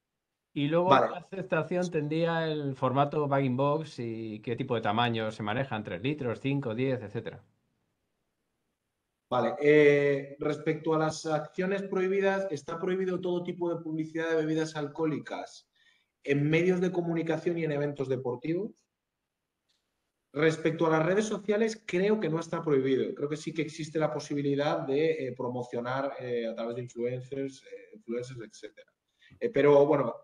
Y luego, ¿qué aceptación tendría el formato bag-in-box y qué tipo de tamaño se manejan? 3 litros, 5, 10, etcétera. Vale, respecto a las acciones prohibidas, está prohibido todo tipo de publicidad de bebidas alcohólicas en medios de comunicación y en eventos deportivos. Respecto a las redes sociales, creo que no está prohibido. Creo que sí que existe la posibilidad de promocionar a través de influencers, etc. Pero bueno,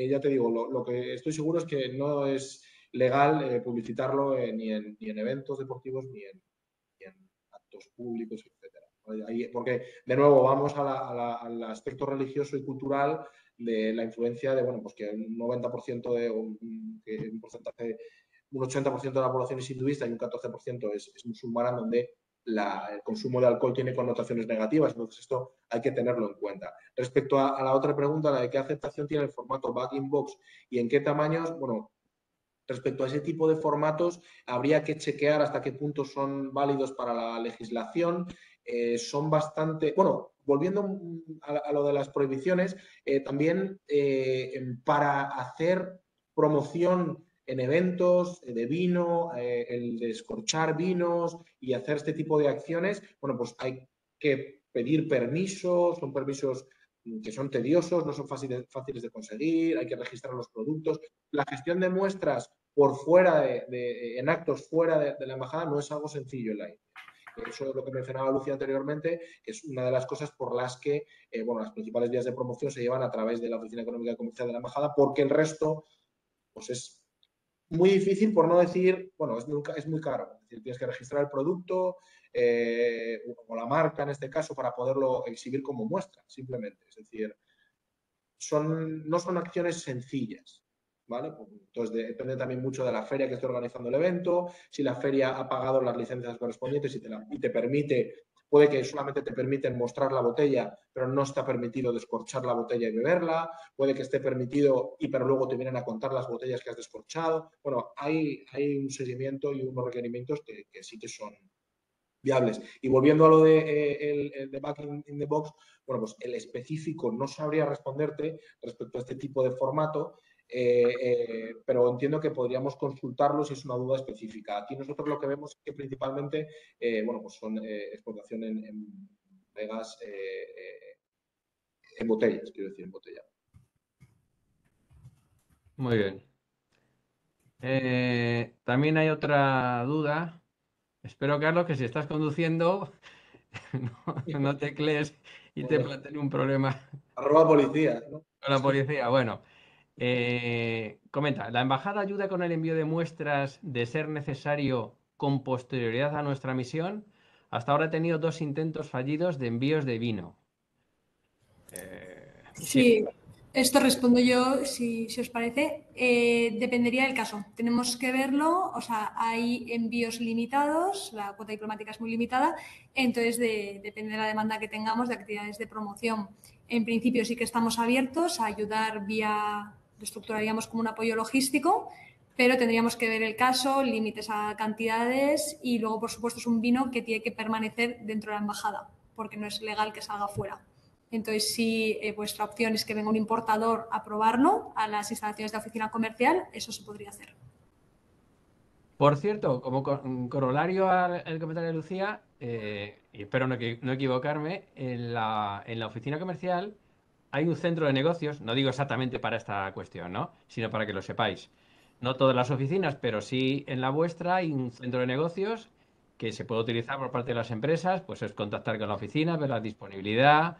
ya te digo, lo que estoy seguro es que no es legal publicitarlo ni en eventos deportivos ni en actos públicos, etcétera. Porque, de nuevo, vamos al aspecto religioso y cultural de la influencia de, bueno, pues que un 90% de un porcentaje, un 80% de la población es hinduista y un 14% es musulmana, donde el consumo de alcohol tiene connotaciones negativas. Entonces, esto hay que tenerlo en cuenta. Respecto a la otra pregunta, la de qué aceptación tiene el formato bag-in-box y en qué tamaños, bueno, respecto a ese tipo de formatos, habría que chequear hasta qué punto son válidos para la legislación. Son bastante... Bueno, volviendo a lo de las prohibiciones, también para hacer promoción en eventos de vino, el descorchar vinos y hacer este tipo de acciones, bueno, pues hay que pedir permisos, son permisos que son tediosos, no son fáciles de conseguir, hay que registrar los productos. La gestión de muestras por fuera en actos fuera de la embajada no es algo sencillo en la India. Eso es lo que mencionaba Lucía anteriormente, que es una de las cosas por las que las principales vías de promoción se llevan a través de la Oficina Económica y Comercial de la embajada, porque el resto pues es muy difícil, por no decir, bueno, es muy caro. Es decir, tienes que registrar el producto o la marca en este caso para poderlo exhibir como muestra, simplemente. Es decir, no son acciones sencillas, ¿vale? Entonces, depende también mucho de la feria que esté organizando el evento, si la feria ha pagado las licencias correspondientes y te permite, puede que solamente te permiten mostrar la botella, pero no está permitido descorchar la botella y beberla, puede que esté permitido pero luego te vienen a contar las botellas que has descorchado. Bueno, hay un seguimiento y unos requerimientos que sí que son viables. Y volviendo a lo de back in the box, bueno, pues el específico no sabría responderte respecto a este tipo de formato. pero entiendo que podríamos consultarlo si es una duda específica. Aquí nosotros lo que vemos es que principalmente bueno, pues son exportación en bodegas, en botellas, quiero decir, en botella. Muy bien. También hay otra duda. Espero, Carlos, que si estás conduciendo no teclees y te planteen un problema @policía, ¿no? con la policía. Bueno, comenta, ¿la embajada ayuda con el envío de muestras de ser necesario con posterioridad a nuestra misión? Hasta ahora he tenido 2 intentos fallidos de envíos de vino. Sí, esto respondo yo, si os parece. Dependería del caso. Tenemos que verlo, o sea, hay envíos limitados, la cuota diplomática es muy limitada, entonces depende de la demanda que tengamos de actividades de promoción. En principio sí que estamos abiertos a ayudar lo estructuraríamos como un apoyo logístico, pero tendríamos que ver el caso, límites a cantidades y luego, por supuesto, es un vino que tiene que permanecer dentro de la embajada, porque no es legal que salga fuera. Entonces, si vuestra opción es que venga un importador a probarlo a las instalaciones de la oficina comercial, eso se podría hacer. Por cierto, como corolario al comentario de Lucía, y espero no equivocarme, en la oficina comercial hay un centro de negocios, no digo exactamente para esta cuestión, ¿no? Sino para que lo sepáis. No todas las oficinas, pero sí en la vuestra hay un centro de negocios que se puede utilizar por parte de las empresas, pues es contactar con la oficina, ver la disponibilidad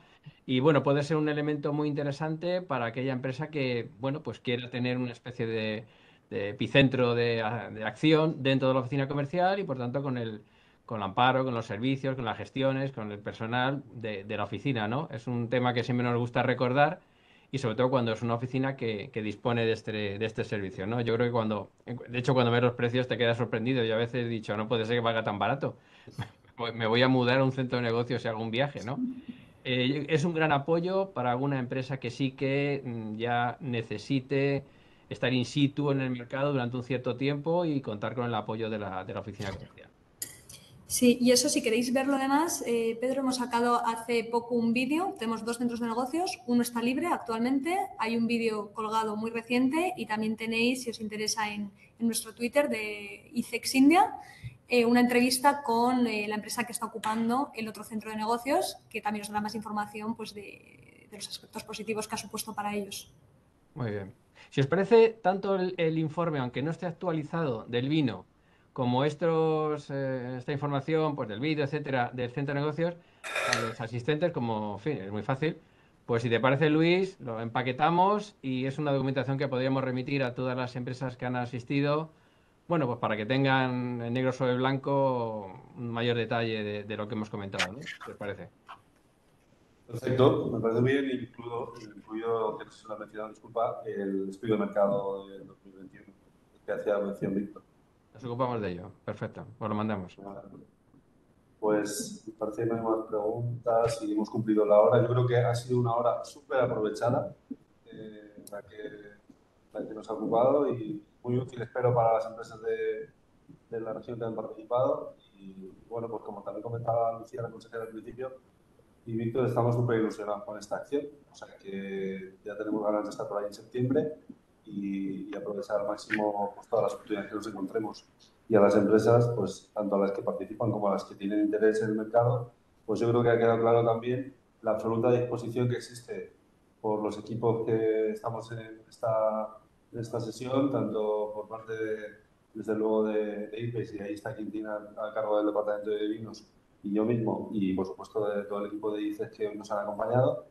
y bueno, puede ser un elemento muy interesante para aquella empresa que, bueno, pues quiera tener una especie de epicentro de acción dentro de la oficina comercial y por tanto con el amparo, con los servicios, con las gestiones, con el personal de la oficina, ¿no? Es un tema que siempre nos gusta recordar y sobre todo cuando es una oficina que dispone de este servicio, ¿no? Yo creo que de hecho, cuando ves los precios te quedas sorprendido. Yo a veces he dicho, no puede ser que valga tan barato. Me voy a mudar a un centro de negocios si hago un viaje, ¿no? Es un gran apoyo para alguna empresa que sí que ya necesite estar in situ en el mercado durante un cierto tiempo y contar con el apoyo de la oficina comercial. Sí, y eso si queréis verlo además, Pedro, hemos sacado hace poco un vídeo, tenemos 2 centros de negocios, uno está libre actualmente, hay un vídeo colgado muy reciente y también tenéis, si os interesa, en nuestro Twitter de ICEX India, una entrevista con la empresa que está ocupando el otro centro de negocios, que también os dará más información pues, de los aspectos positivos que ha supuesto para ellos. Muy bien. Si os parece, tanto el informe, aunque no esté actualizado, del vino, como esta información pues, del vídeo, etcétera, del centro de negocios, a los asistentes, como, en fin, es muy fácil, pues si te parece, Luis, lo empaquetamos y es una documentación que podríamos remitir a todas las empresas que han asistido, bueno, pues para que tengan en negro sobre blanco un mayor detalle de lo que hemos comentado, ¿no? ¿Qué os parece? Perfecto, me parece bien, incluido, que no sé si lo ha mencionado, disculpa, el estudio de mercado del 2021, que hacía mención Víctor. Nos ocupamos de ello. Perfecto, pues lo mandamos. Pues me parece que no hay más preguntas y hemos cumplido la hora. Yo creo que ha sido una hora súper aprovechada la que nos ha ocupado y muy útil, espero, para las empresas de la región que han participado. Y bueno, pues como también comentaba Lucía, la consejera al principio, y Víctor, estamos súper ilusionados con esta acción. O sea que ya tenemos ganas de estar por ahí en septiembre y aprovechar al máximo pues, todas las oportunidades que nos encontremos. Y a las empresas, pues tanto a las que participan como a las que tienen interés en el mercado, pues yo creo que ha quedado claro también la absoluta disposición que existe por los equipos que estamos en esta sesión, tanto por parte, desde luego, de IPES, y ahí está Quintina a cargo del departamento de vinos, y yo mismo, y por supuesto de todo el equipo de ICES que hoy nos han acompañado,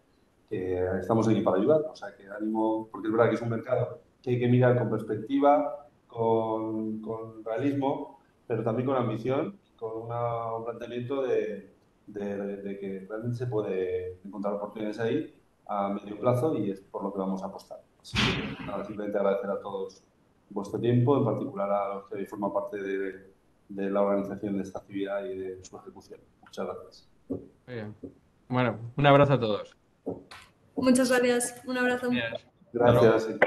que estamos aquí para ayudar. O sea, que ánimo, porque es verdad que es un mercado que hay que mirar con perspectiva, con realismo, pero también con ambición, con un planteamiento de que realmente se puede encontrar oportunidades ahí a medio plazo y es por lo que vamos a apostar. Así que nada, simplemente agradecer a todos vuestro tiempo, en particular a los que forman parte de la organización de esta actividad y de su ejecución. Muchas gracias. Muy bien. Bueno, un abrazo a todos. Muchas gracias. Un abrazo. Gracias.